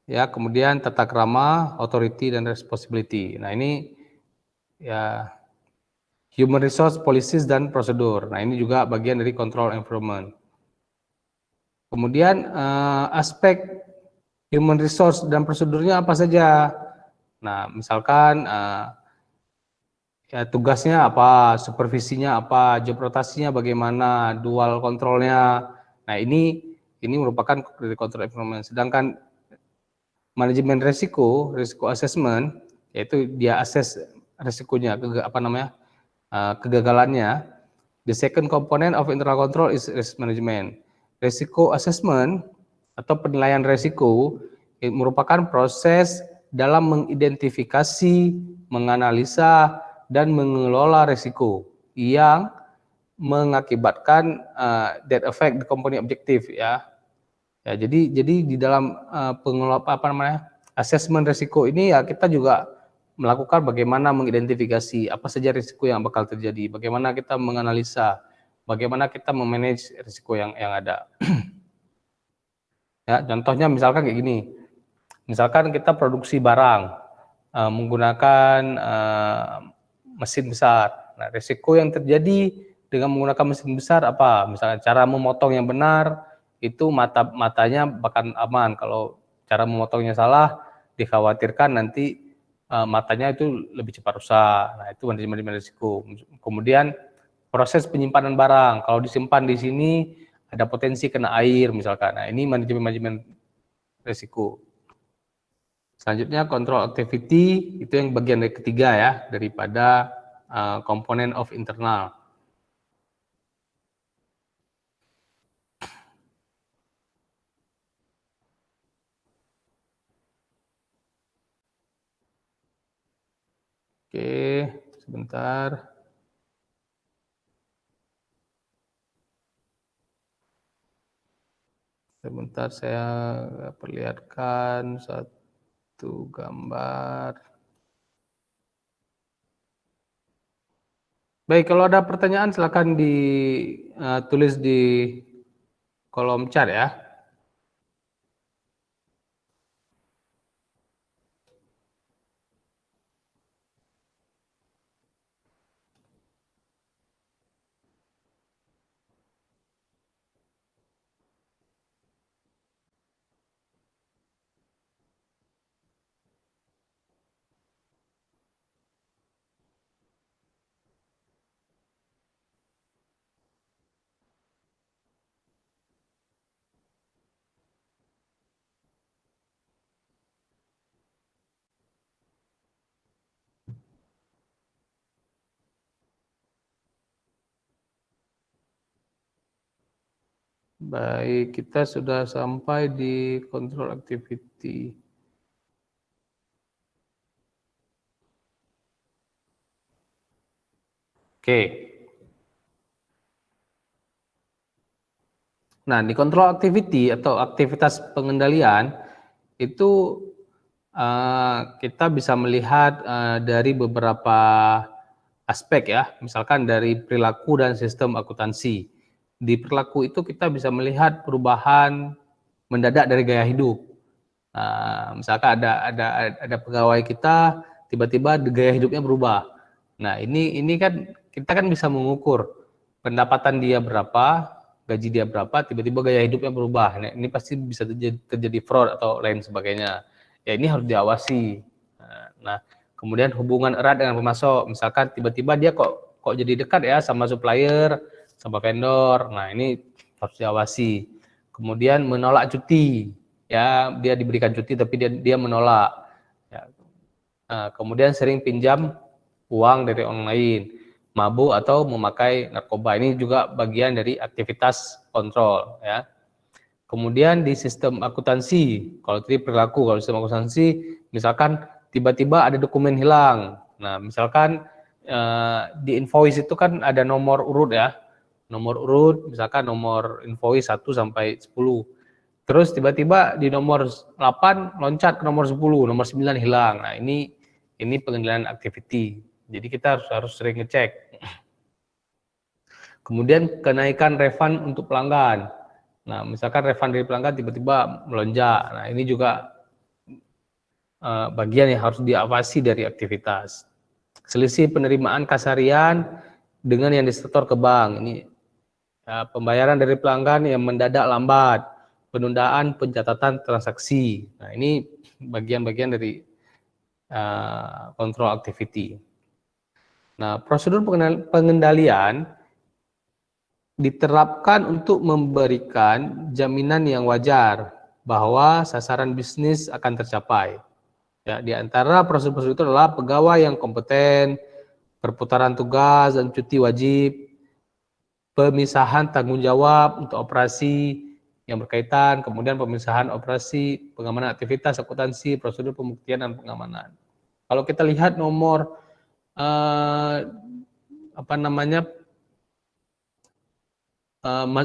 Ya, kemudian tata krama, authority dan responsibility. Nah, ini ya human resource policies dan prosedur. Nah, ini juga bagian dari control environment. Kemudian aspek human resource dan prosedurnya apa saja? Nah, misalkan ya, tugasnya apa, supervisinya apa, job rotasinya bagaimana, dual kontrolnya. Nah, ini merupakan dari control environment. Sedangkan manajemen risiko assessment, yaitu dia assess risikonya, kegagalannya. The second component of internal control is risk management. Risiko assessment atau penilaian risiko merupakan proses dalam mengidentifikasi, menganalisa, dan mengelola risiko yang mengakibatkan that affect the company objective, ya. Ya, jadi di dalam assessment risiko ini, ya, kita juga melakukan bagaimana mengidentifikasi apa saja risiko yang bakal terjadi, bagaimana kita menganalisa, bagaimana kita memanage risiko yang ada. Ya, contohnya misalkan kayak gini. Misalkan kita produksi barang menggunakan mesin besar. Nah, risiko yang terjadi dengan menggunakan mesin besar apa? Misalnya cara memotong yang benar itu matanya bahkan aman. Kalau cara memotongnya salah, dikhawatirkan nanti matanya itu lebih cepat rusak. Nah, itu manajemen risiko. Kemudian proses penyimpanan barang. Kalau disimpan di sini ada potensi kena air misalkan. Nah, ini manajemen risiko. Selanjutnya control activity, itu yang bagian dari ketiga ya, daripada komponen of internal. Oke, sebentar. Sebentar saya perlihatkan satu gambar. Baik, kalau ada pertanyaan silakan ditulis di kolom chat ya. Baik, kita sudah sampai di control activity. Oke. Nah, di control activity atau aktivitas pengendalian itu kita bisa melihat dari beberapa aspek ya, misalkan dari perilaku dan sistem akuntansi. Di perilaku itu kita bisa melihat perubahan mendadak dari gaya hidup. Misalkan ada pegawai kita tiba-tiba gaya hidupnya berubah. Nah, ini kan kita kan bisa mengukur pendapatan dia berapa, gaji dia berapa, tiba-tiba gaya hidupnya berubah. Nah, ini pasti bisa terjadi fraud atau lain sebagainya. Ya, ini harus diawasi. Nah, kemudian hubungan erat dengan pemasok, misalkan tiba-tiba dia kok jadi dekat ya sama supplier, sama vendor. Nah, ini harus diawasi. Kemudian menolak cuti, ya dia diberikan cuti tapi dia menolak. Ya. Kemudian sering pinjam uang dari orang lain, mabuk atau memakai narkoba. Ini juga bagian dari aktivitas kontrol ya. Kemudian di sistem akuntansi, kalau tadi perilaku, kalau sistem akuntansi, misalkan tiba-tiba ada dokumen hilang. Nah, misalkan di invoice itu kan ada nomor urut ya, nomor urut, misalkan nomor invoice 1 sampai 10. Terus tiba-tiba di nomor 8 loncat ke nomor 10, nomor 9 hilang. Nah, ini pengendalian activity. Jadi kita harus sering ngecek. Kemudian kenaikan refund untuk pelanggan. Nah, misalkan refund dari pelanggan tiba-tiba melonjak. Nah, ini juga bagian yang harus diawasi dari aktivitas. Selisih penerimaan kasarian dengan yang disetor ke bank. Ini pembayaran dari pelanggan yang mendadak lambat, penundaan pencatatan transaksi. Nah, ini bagian-bagian dari kontrol activity. Nah, prosedur pengendalian diterapkan untuk memberikan jaminan yang wajar bahwa sasaran bisnis akan tercapai. Ya, di antara prosedur-prosedur itu adalah pegawai yang kompeten, perputaran tugas dan cuti wajib, pemisahan tanggung jawab untuk operasi yang berkaitan, kemudian pemisahan operasi, pengamanan aktivitas akuntansi, prosedur pembuktian dan pengamanan. Kalau kita lihat nomor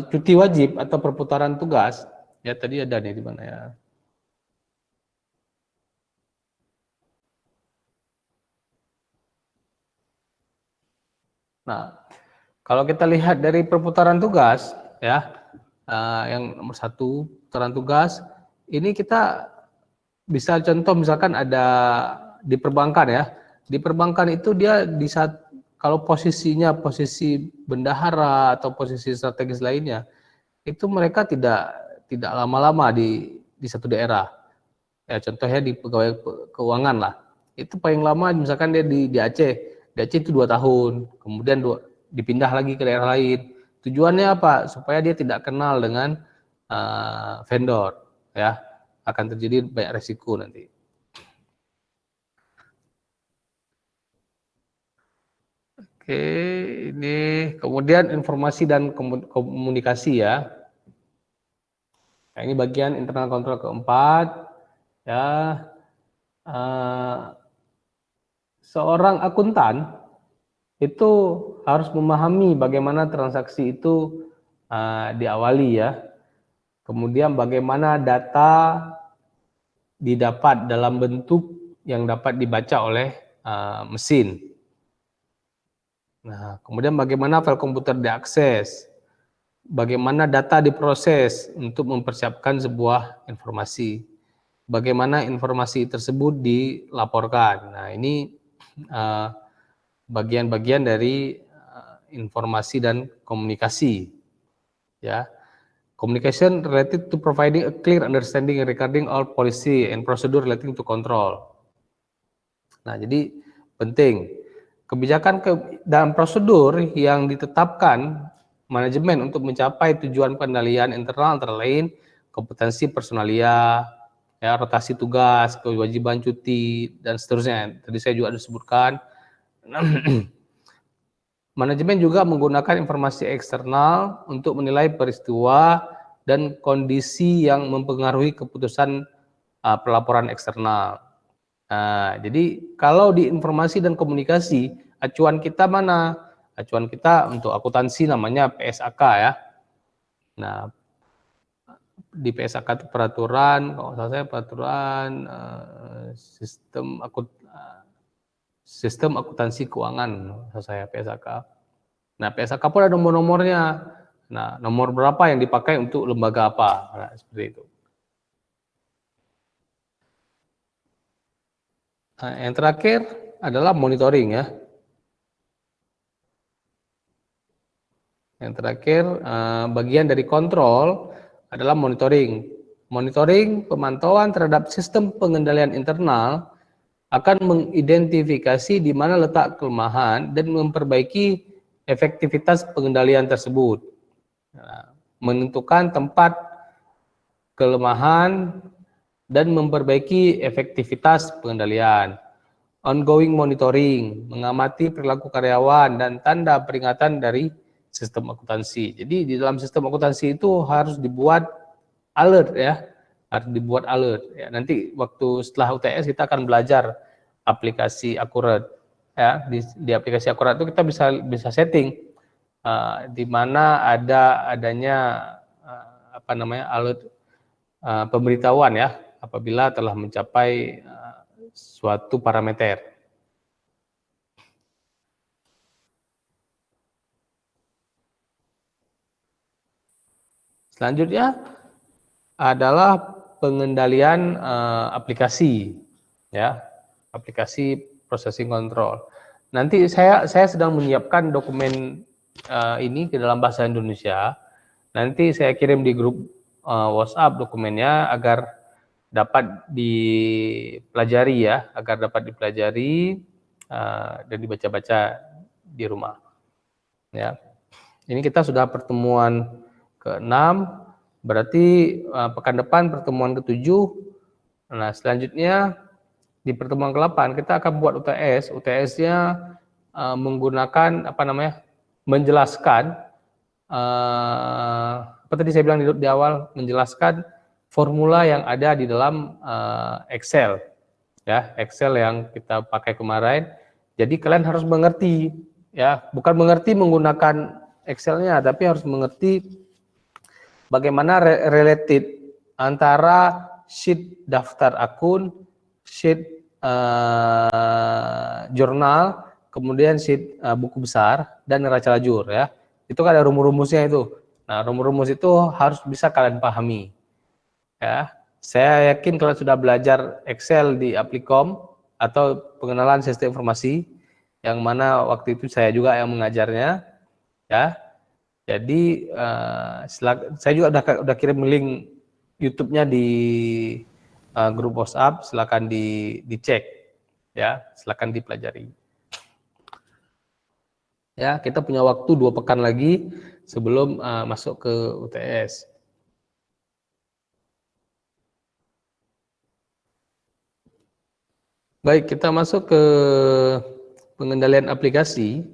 cuti wajib atau perputaran tugas, ya tadi ada nih di mana ya. Nah, kalau kita lihat dari perputaran tugas, ya, yang nomor 1 perputaran tugas, ini kita bisa contoh misalkan ada di perbankan ya. Di perbankan itu dia di saat kalau posisinya posisi bendahara atau posisi strategis lainnya, itu mereka tidak lama-lama di satu daerah. Ya, contohnya di pegawai keuangan lah. Itu paling lama misalkan dia di Aceh. Di Aceh itu 2 tahun, kemudian dipindah lagi ke daerah lain. Tujuannya apa? Supaya dia tidak kenal dengan vendor, ya. Akan terjadi banyak resiko nanti. Oke, ini kemudian informasi dan komunikasi ya. Nah, ini bagian internal kontrol keempat, ya. Seorang akuntan itu harus memahami bagaimana transaksi itu diawali ya. Kemudian bagaimana data didapat dalam bentuk yang dapat dibaca oleh mesin. Nah, kemudian bagaimana file komputer diakses, bagaimana data diproses untuk mempersiapkan sebuah informasi, bagaimana informasi tersebut dilaporkan. Nah, ini bagian-bagian dari informasi dan komunikasi, ya. Communication related to providing a clear understanding regarding all policy and procedure relating to control. Nah, jadi penting kebijakan dan prosedur yang ditetapkan manajemen untuk mencapai tujuan pengendalian internal antara lain kompetensi personalia, ya, rotasi tugas, kewajiban cuti dan seterusnya. Tadi saya juga disebutkan. Manajemen juga menggunakan informasi eksternal untuk menilai peristiwa dan kondisi yang mempengaruhi keputusan pelaporan eksternal. Nah, jadi kalau di informasi dan komunikasi, acuan kita mana? Acuan kita untuk akuntansi namanya PSAK ya. Nah, di PSAK itu peraturan, kalau saya peraturan sistem akuntansi keuangan, saya PSAK. Nah, PSAK pun ada nomor-nomornya. Nah, nomor berapa yang dipakai untuk lembaga apa? Nah, seperti itu. Nah, yang terakhir adalah monitoring ya. Yang terakhir, bagian dari kontrol adalah monitoring. Monitoring pemantauan terhadap sistem pengendalian internal akan mengidentifikasi di mana letak kelemahan dan memperbaiki efektivitas pengendalian tersebut. Nah, menentukan tempat kelemahan dan memperbaiki efektivitas pengendalian. Ongoing monitoring, mengamati perilaku karyawan dan tanda peringatan dari sistem akuntansi. Jadi di dalam sistem akuntansi itu harus dibuat alert ya, harus dibuat alert. Ya, nanti waktu setelah UTS kita akan belajar aplikasi akurat. Ya, di aplikasi akurat itu kita bisa setting di mana adanya alert pemberitahuan ya apabila telah mencapai suatu parameter. Selanjutnya adalah pengendalian aplikasi ya, aplikasi processing control. Nanti saya sedang menyiapkan dokumen ini ke dalam bahasa Indonesia. Nanti saya kirim di grup WhatsApp dokumennya agar dapat dipelajari ya, agar dapat dipelajari dan dibaca-baca di rumah. Ya, ini kita sudah pertemuan ke-6, berarti pekan depan pertemuan ke-7. Nah, selanjutnya di pertemuan ke-8 kita akan buat UTS. UTS-nya menggunakan menjelaskan apa tadi saya bilang di awal, menjelaskan formula yang ada di dalam Excel. Ya, Excel yang kita pakai kemarin. Jadi kalian harus mengerti ya, bukan mengerti menggunakan Excel-nya, tapi harus mengerti bagaimana related antara sheet daftar akun, sheet jurnal, kemudian sheet buku besar dan neraca lajur ya. Itu kan ada rumus-rumusnya itu. Nah, rumus-rumus itu harus bisa kalian pahami. Ya. Saya yakin kalau sudah belajar Excel di Applikom atau pengenalan sistem informasi, yang mana waktu itu saya juga yang mengajarnya, ya. Jadi saya juga udah kirim link YouTube-nya di grup WhatsApp, silakan dicek, ya, silakan dipelajari. Ya, kita punya waktu 2 pekan lagi sebelum masuk ke UTS. Baik, kita masuk ke pengendalian aplikasi.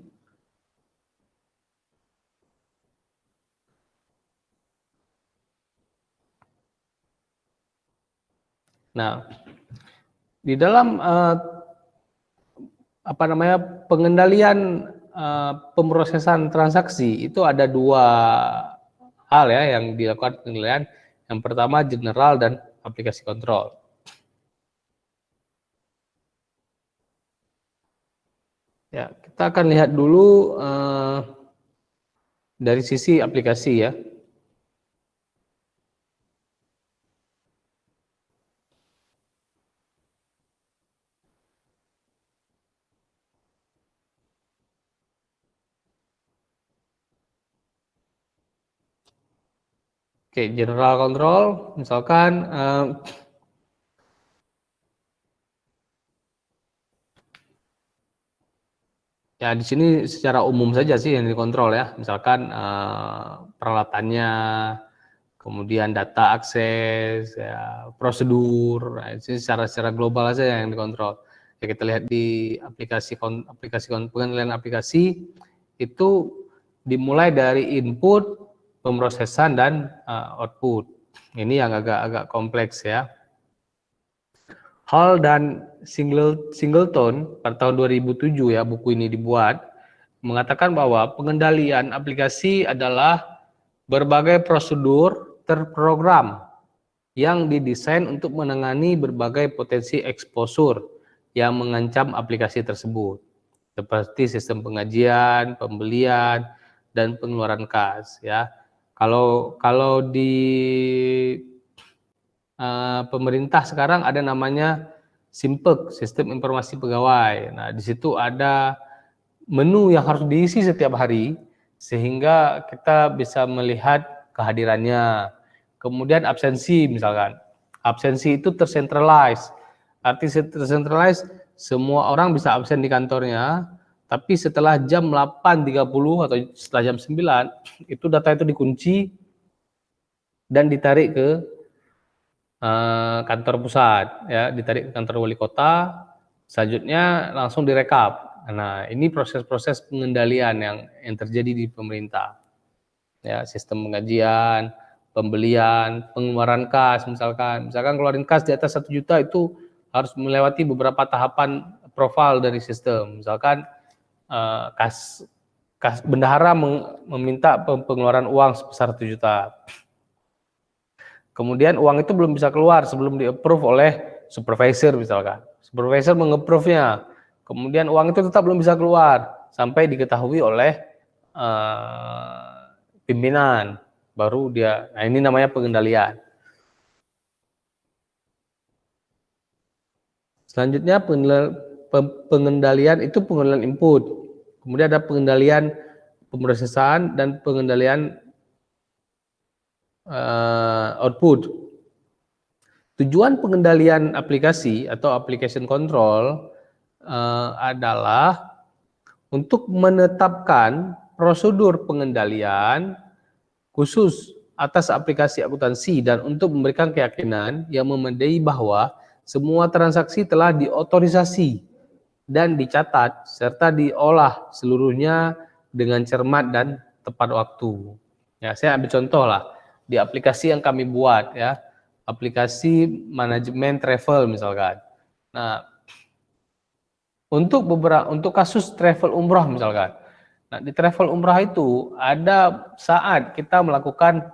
Nah, di dalam pengendalian pemrosesan transaksi itu ada 2 hal ya yang dilakukan pengendalian. Yang pertama general dan aplikasi kontrol. Ya, kita akan lihat dulu dari sisi aplikasi ya. Oke, general control, misalkan ya di sini secara umum saja sih yang dikontrol ya, misalkan peralatannya, kemudian data akses, ya, prosedur, nah, ini secara global saja yang dikontrol. Ya, kita lihat di pengendalian aplikasi itu dimulai dari input, pemrosesan dan output. Ini yang agak kompleks ya. Hall dan Singleton pada tahun 2007 ya buku ini dibuat, mengatakan bahwa pengendalian aplikasi adalah berbagai prosedur terprogram yang didesain untuk menangani berbagai potensi eksposur yang mengancam aplikasi tersebut, seperti sistem pengajian, pembelian, dan pengeluaran kas ya. Kalau di pemerintah sekarang ada namanya SIMPEG, Sistem Informasi Pegawai. Nah, di situ ada menu yang harus diisi setiap hari sehingga kita bisa melihat kehadirannya. Kemudian absensi misalkan. Absensi itu tercentralize. Arti tercentralize, semua orang bisa absen di kantornya, tapi setelah jam 8.30 atau setelah jam 9, itu data itu dikunci dan ditarik ke kantor pusat, ya, ditarik ke kantor wali kota, selanjutnya langsung direkap. Nah, ini proses-proses pengendalian yang terjadi di pemerintah. Ya, sistem pengajian, pembelian, pengeluaran kas, misalkan keluarin kas di atas 1 juta itu harus melewati beberapa tahapan profil dari sistem. Misalkan kas bendahara meminta pengeluaran uang sebesar 1 juta. Kemudian uang itu belum bisa keluar sebelum di-approve oleh supervisor misalkan. Supervisor meng-approve-nya. Kemudian uang itu tetap belum bisa keluar sampai diketahui oleh pimpinan. Baru dia, nah ini namanya pengendalian. Selanjutnya pengendalian itu pengendalian input. Kemudian ada pengendalian pemrosesan dan pengendalian output. Tujuan pengendalian aplikasi atau application control adalah untuk menetapkan prosedur pengendalian khusus atas aplikasi akuntansi dan untuk memberikan keyakinan yang memadai bahwa semua transaksi telah diotorisasi dan dicatat serta diolah seluruhnya dengan cermat dan tepat waktu. Ya, saya ambil contoh lah di aplikasi yang kami buat ya, aplikasi manajemen travel misalkan. Nah, untuk kasus travel umroh misalkan. Nah, di travel umroh itu ada saat kita melakukan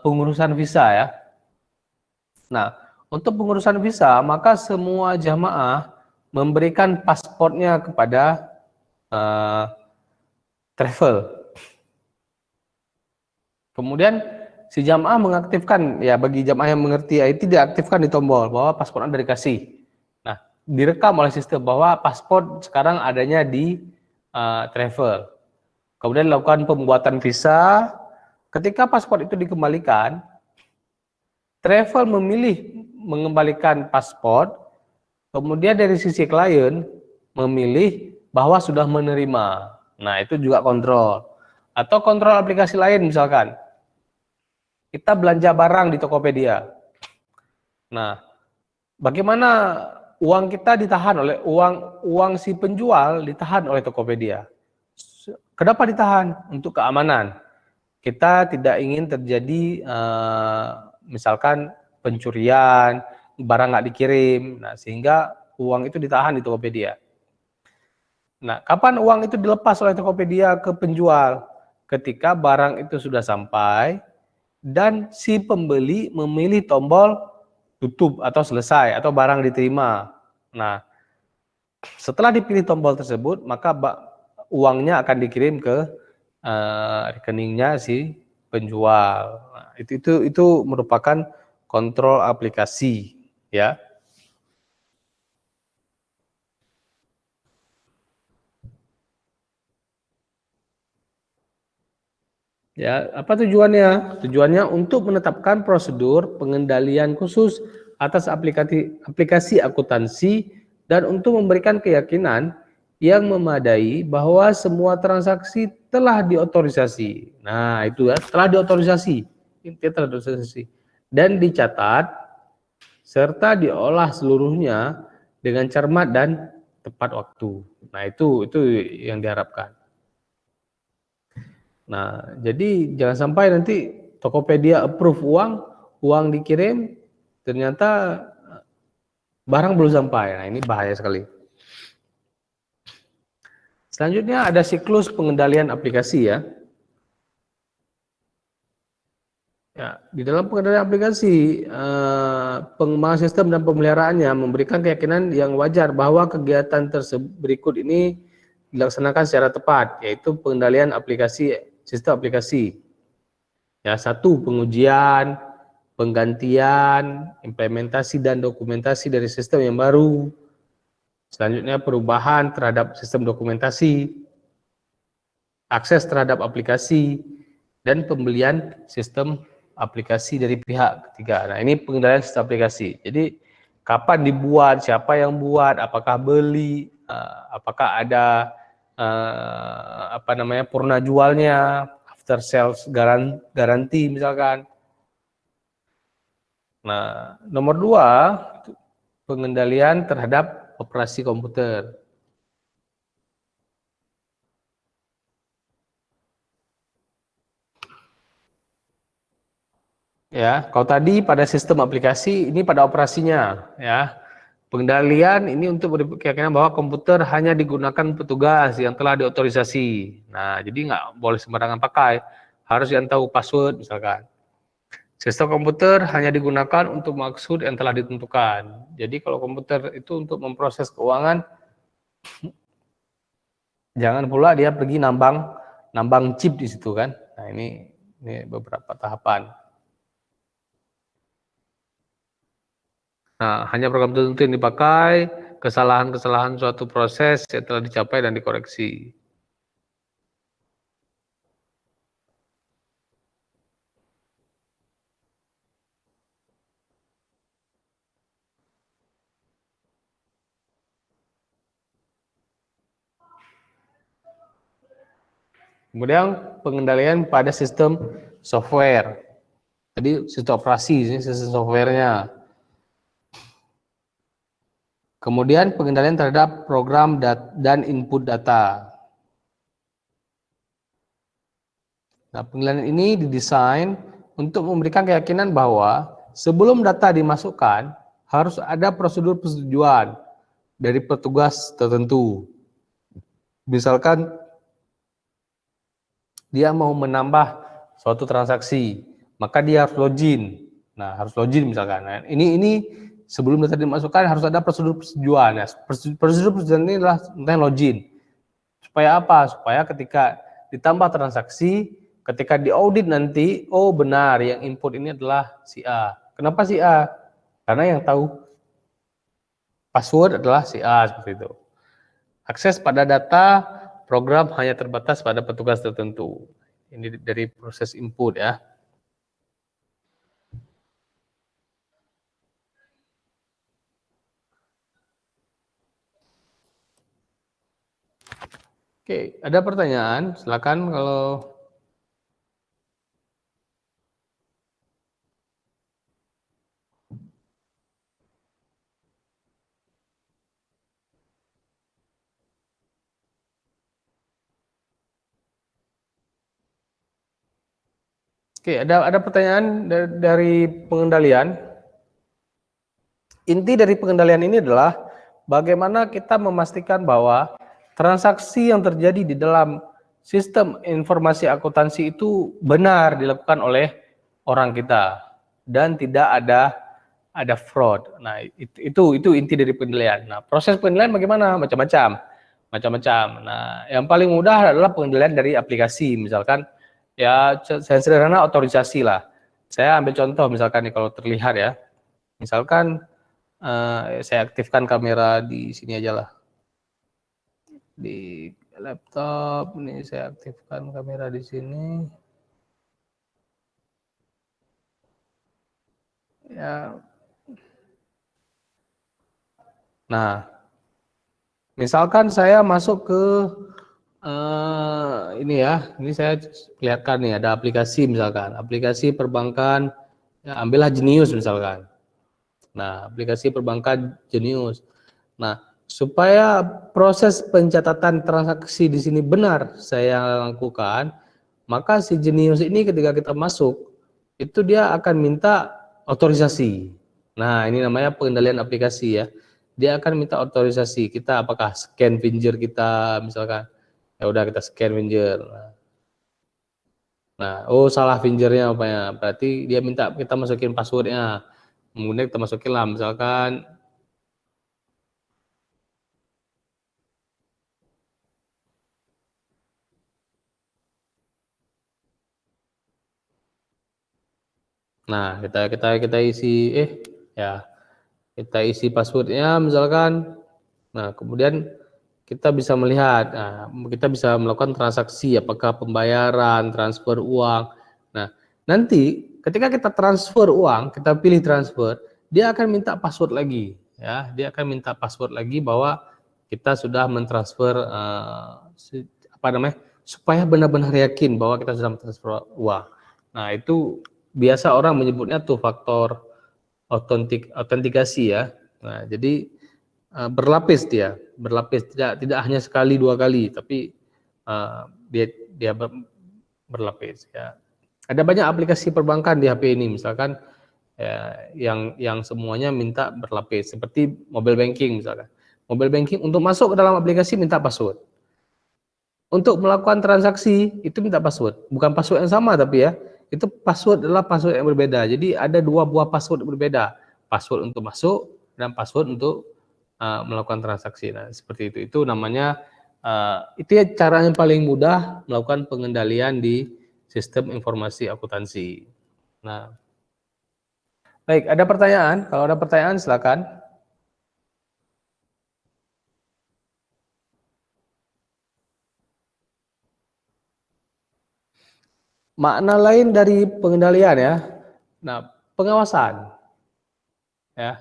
pengurusan visa ya. Nah, untuk pengurusan visa maka semua jamaah memberikan paspornya kepada travel. Kemudian si jamaah mengaktifkan, ya bagi jamaah yang mengerti IT diaktifkan di tombol bahwa paspor Anda dikasih. Nah, direkam oleh sistem bahwa paspor sekarang adanya di travel. Kemudian lakukan pembuatan visa. Ketika paspor itu dikembalikan, travel memilih mengembalikan paspor, kemudian dari sisi klien memilih bahwa sudah menerima. Nah, itu juga kontrol. Atau kontrol aplikasi lain misalkan. Kita belanja barang di Tokopedia. Nah, bagaimana uang kita ditahan oleh uang si penjual ditahan oleh Tokopedia. Kenapa ditahan? Untuk keamanan. Kita tidak ingin terjadi misalkan pencurian, barang nggak dikirim, nah sehingga uang itu ditahan di Tokopedia. Nah, kapan uang itu dilepas oleh Tokopedia ke penjual? Ketika barang itu sudah sampai dan si pembeli memilih tombol tutup atau selesai atau barang diterima. Nah, setelah dipilih tombol tersebut, maka uangnya akan dikirim ke rekeningnya si penjual. Nah, itu merupakan kontrol aplikasi, ya. Ya, apa tujuannya? Tujuannya untuk menetapkan prosedur pengendalian khusus atas aplikasi akuntansi dan untuk memberikan keyakinan yang memadai bahwa semua transaksi telah diotorisasi. Nah, itu ya, telah diotorisasi. Intinya telah diotorisasi dan dicatat serta diolah seluruhnya dengan cermat dan tepat waktu. Nah, itu yang diharapkan. Nah, jadi jangan sampai nanti Tokopedia approve uang dikirim, ternyata barang belum sampai. Nah, ini bahaya sekali. Selanjutnya ada siklus pengendalian aplikasi ya. Ya, di dalam pengendalian aplikasi, pengembangan sistem dan pemeliharaannya memberikan keyakinan yang wajar bahwa kegiatan berikut ini dilaksanakan secara tepat, yaitu pengendalian aplikasi, sistem aplikasi. Ya, satu, pengujian, penggantian, implementasi dan dokumentasi dari sistem yang baru. Selanjutnya perubahan terhadap sistem dokumentasi, akses terhadap aplikasi, dan pembelian sistem aplikasi dari pihak ketiga. Nah, ini pengendalian sistem aplikasi. Jadi kapan dibuat, siapa yang buat, apakah beli, apakah ada purna jualnya, after sales garanti misalkan. Nah, nomor 2, pengendalian terhadap operasi komputer. Ya, kalau tadi pada sistem aplikasi, ini pada operasinya, ya. Pengendalian ini untuk berkeyakinan bahwa komputer hanya digunakan petugas yang telah diotorisasi. Nah, jadi nggak boleh sembarangan pakai, harus yang tahu password misalkan. Sistem komputer hanya digunakan untuk maksud yang telah ditentukan. Jadi kalau komputer itu untuk memproses keuangan, jangan pula dia pergi nambang chip di situ kan. Nah, ini beberapa tahapan. Nah, hanya program tertentu yang dipakai, kesalahan-kesalahan suatu proses yang telah dicapai dan dikoreksi. Kemudian pengendalian pada sistem software. Jadi sistem operasi, ini sistem softwarenya. Kemudian pengendalian terhadap program dan input data. Nah, pengendalian ini didesain untuk memberikan keyakinan bahwa sebelum data dimasukkan, harus ada prosedur persetujuan dari petugas tertentu. Misalkan dia mau menambah suatu transaksi, maka dia harus login. Nah, harus login misalkan. Nah, ini sebelum data dimasukkan harus ada prosedur persetujuan. Nah, prosedur persetujuan ini adalah tentang login. Supaya apa? Supaya ketika ditambah transaksi, ketika diaudit nanti, oh benar yang input ini adalah si A. Kenapa si A? Karena yang tahu password adalah si A, seperti itu. Akses pada data program hanya terbatas pada petugas tertentu. Ini dari proses input ya. Oke, ada pertanyaan? Silakan kalau ada pertanyaan dari pengendalian. Inti dari pengendalian ini adalah bagaimana kita memastikan bahwa transaksi yang terjadi di dalam sistem informasi akuntansi itu benar dilakukan oleh orang kita dan tidak ada fraud. Nah, itu inti dari pengendalian. Nah, proses pengendalian bagaimana? Macam-macam. Nah, yang paling mudah adalah pengendalian dari aplikasi, misalkan ya saya sederhana otorisasi lah. Saya ambil contoh misalkan nih kalau terlihat ya. Misalkan saya aktifkan kamera di sini aja lah. Di laptop nih saya aktifkan kamera di sini. Ya. Nah, misalkan saya masuk ke ini ya, ini saya lihatkan nih ada aplikasi misalkan, aplikasi perbankan, ya, ambillah Jenius misalkan. Nah, aplikasi perbankan Jenius. Nah, supaya proses pencatatan transaksi di sini benar saya lakukan, maka si Jenius ini ketika kita masuk, itu dia akan minta otorisasi. Nah, ini namanya pengendalian aplikasi ya. Dia akan minta otorisasi kita, apakah scan finger kita misalkan. Ya udah kita scan finger. Nah, oh salah fingernya apa ya? Berarti dia minta kita masukin passwordnya. Kemudian kita masukin lah misalkan nah, kita isi ya. Kita isi passwordnya misalkan. Nah, kemudian kita bisa melihat, nah, kita bisa melakukan transaksi apakah pembayaran, transfer uang. Nah, nanti ketika kita transfer uang, kita pilih transfer, dia akan minta password lagi ya. Dia akan minta password lagi bahwa kita sudah mentransfer apa namanya? Supaya benar-benar yakin bahwa kita sudah mentransfer uang. Nah, itu biasa orang menyebutnya tuh faktor autentikasi ya. Nah, jadi berlapis berlapis tidak hanya sekali dua kali, tapi dia berlapis ya. Ada banyak aplikasi perbankan di HP ini, misalkan ya, yang semuanya minta berlapis, seperti mobile banking misalkan. Mobile banking untuk masuk ke dalam aplikasi minta password. Untuk melakukan transaksi itu minta password, bukan password yang sama tapi ya, itu password adalah password yang berbeda. Jadi ada dua buah password berbeda, password untuk masuk dan password untuk melakukan transaksi. Nah, seperti itu. Itu namanya itu ya cara yang paling mudah melakukan pengendalian di sistem informasi akuntansi. Nah, baik, ada pertanyaan? Kalau ada pertanyaan silakan. Makna lain dari pengendalian ya. Nah, pengawasan ya.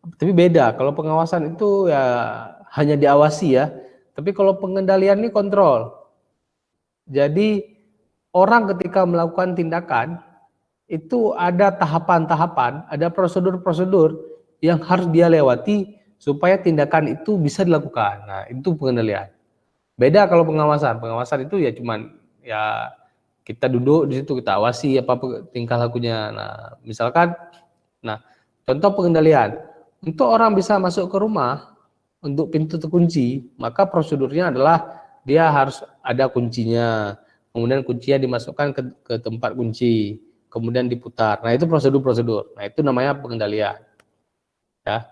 Tapi beda. Kalau pengawasan itu ya hanya diawasi ya. Tapi kalau pengendalian ini kontrol. Jadi orang ketika melakukan tindakan itu ada tahapan-tahapan, ada prosedur-prosedur yang harus dia lewati supaya tindakan itu bisa dilakukan. Nah, itu pengendalian. Beda kalau pengawasan. Pengawasan itu ya cuman ya kita duduk di situ kita awasi apa tingkah lakunya. Nah, misalkan contoh pengendalian. Untuk orang bisa masuk ke rumah untuk pintu terkunci, maka prosedurnya adalah dia harus ada kuncinya. Kemudian kuncinya dimasukkan ke tempat kunci, kemudian diputar. Nah, itu prosedur-prosedur. Nah, itu namanya pengendalian. Ya.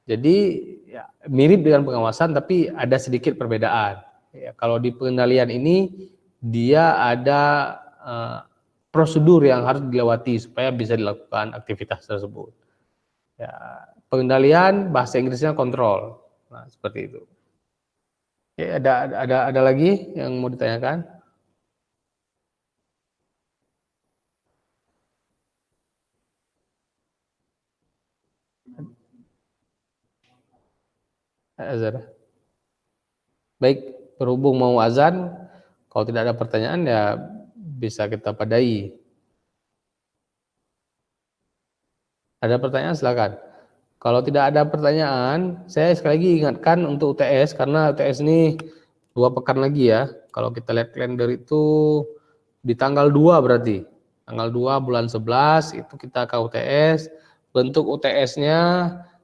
Jadi ya, mirip dengan pengawasan tapi ada sedikit perbedaan. Ya, kalau di pengendalian ini dia ada prosedur yang harus dilewati supaya bisa dilakukan aktivitas tersebut. Ya, pengendalian, bahasa Inggrisnya kontrol. Nah, seperti itu. Oke, ada lagi yang mau ditanyakan? Azhar. Baik, berhubung mau azan, kalau tidak ada pertanyaan ya bisa kita padai. Ada pertanyaan silakan. Kalau tidak ada pertanyaan, saya sekali lagi ingatkan untuk UTS, karena UTS ini 2 pekan lagi ya. Kalau kita lihat kalender itu di tanggal 2 berarti. Tanggal 2 bulan 11 itu kita ke UTS. Bentuk UTS-nya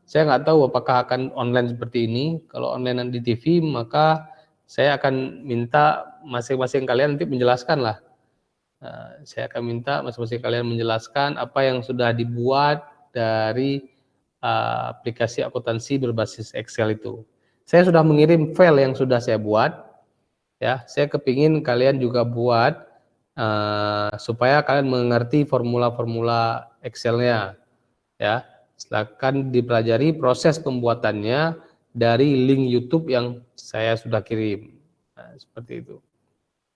saya nggak tahu apakah akan online seperti ini. Kalau online di TV maka saya akan minta masing-masing kalian nanti menjelaskan lah. Saya akan minta masing-masing kalian menjelaskan apa yang sudah dibuat dari aplikasi akuntansi berbasis Excel itu. Saya sudah mengirim file yang sudah saya buat, ya. Saya kepingin kalian juga buat supaya kalian mengerti formula-formula Excel-nya, ya. Silakan dipelajari proses pembuatannya dari link YouTube yang saya sudah kirim. Nah, seperti itu,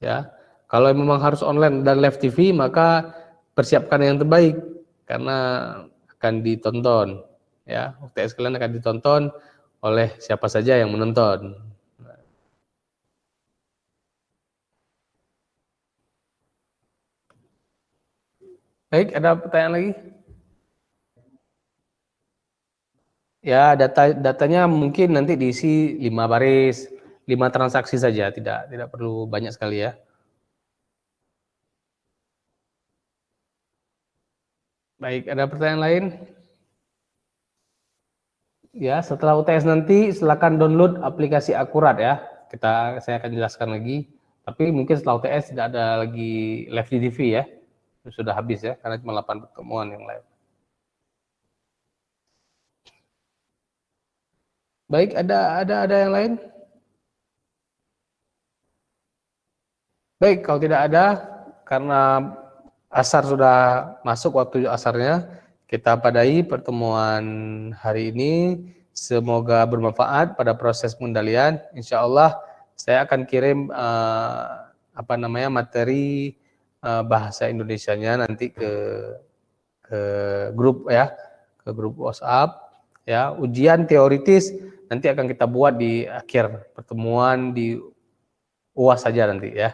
ya. Kalau memang harus online dan live TV, maka persiapkan yang terbaik karena akan ditonton, ya. UTS kalian akan ditonton oleh siapa saja yang menonton. Baik, ada pertanyaan lagi? Ya, datanya mungkin nanti diisi 5 baris, 5 transaksi saja, tidak perlu banyak sekali ya. Baik, ada pertanyaan lain? Ya, setelah UTS nanti silakan download aplikasi Akurat ya. Saya akan jelaskan lagi. Tapi mungkin setelah UTS tidak ada lagi live di TV ya. Sudah habis ya, karena cuma 8 pertemuan yang live. Baik, ada yang lain? Baik, kalau tidak ada, karena asar sudah masuk waktu asarnya, kita padai pertemuan hari ini. Semoga bermanfaat pada proses pengendalian. Insya Allah saya akan kirim materi bahasa Indonesianya nanti ke grup ya, ke grup WhatsApp ya. Ujian teoritis nanti akan kita buat di akhir pertemuan di UAS saja nanti ya.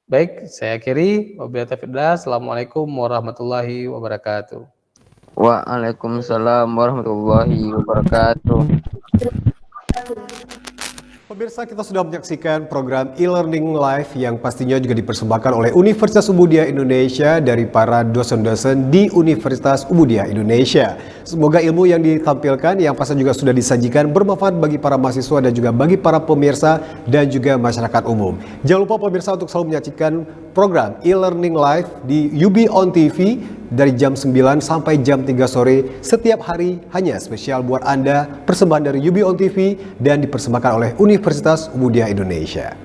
Baik, saya akhiri. Wabillahi taufiq hidayah. Assalamualaikum warahmatullahi wabarakatuh. Waalaikumsalam warahmatullahi wabarakatuh. Pemirsa, kita sudah menyaksikan program e-learning live yang pastinya juga dipersembahkan oleh Universitas Umudia Indonesia dari para dosen-dosen di Universitas Umudia Indonesia. Semoga ilmu yang ditampilkan yang pasti juga sudah disajikan bermanfaat bagi para mahasiswa dan juga bagi para pemirsa dan juga masyarakat umum. Jangan lupa pemirsa untuk selalu menyaksikan program e-learning live di UB on TV dari jam 9 sampai jam 3 sore setiap hari, hanya spesial buat Anda, persembahan dari UB on TV dan dipersembahkan oleh Universitas Umudia Indonesia.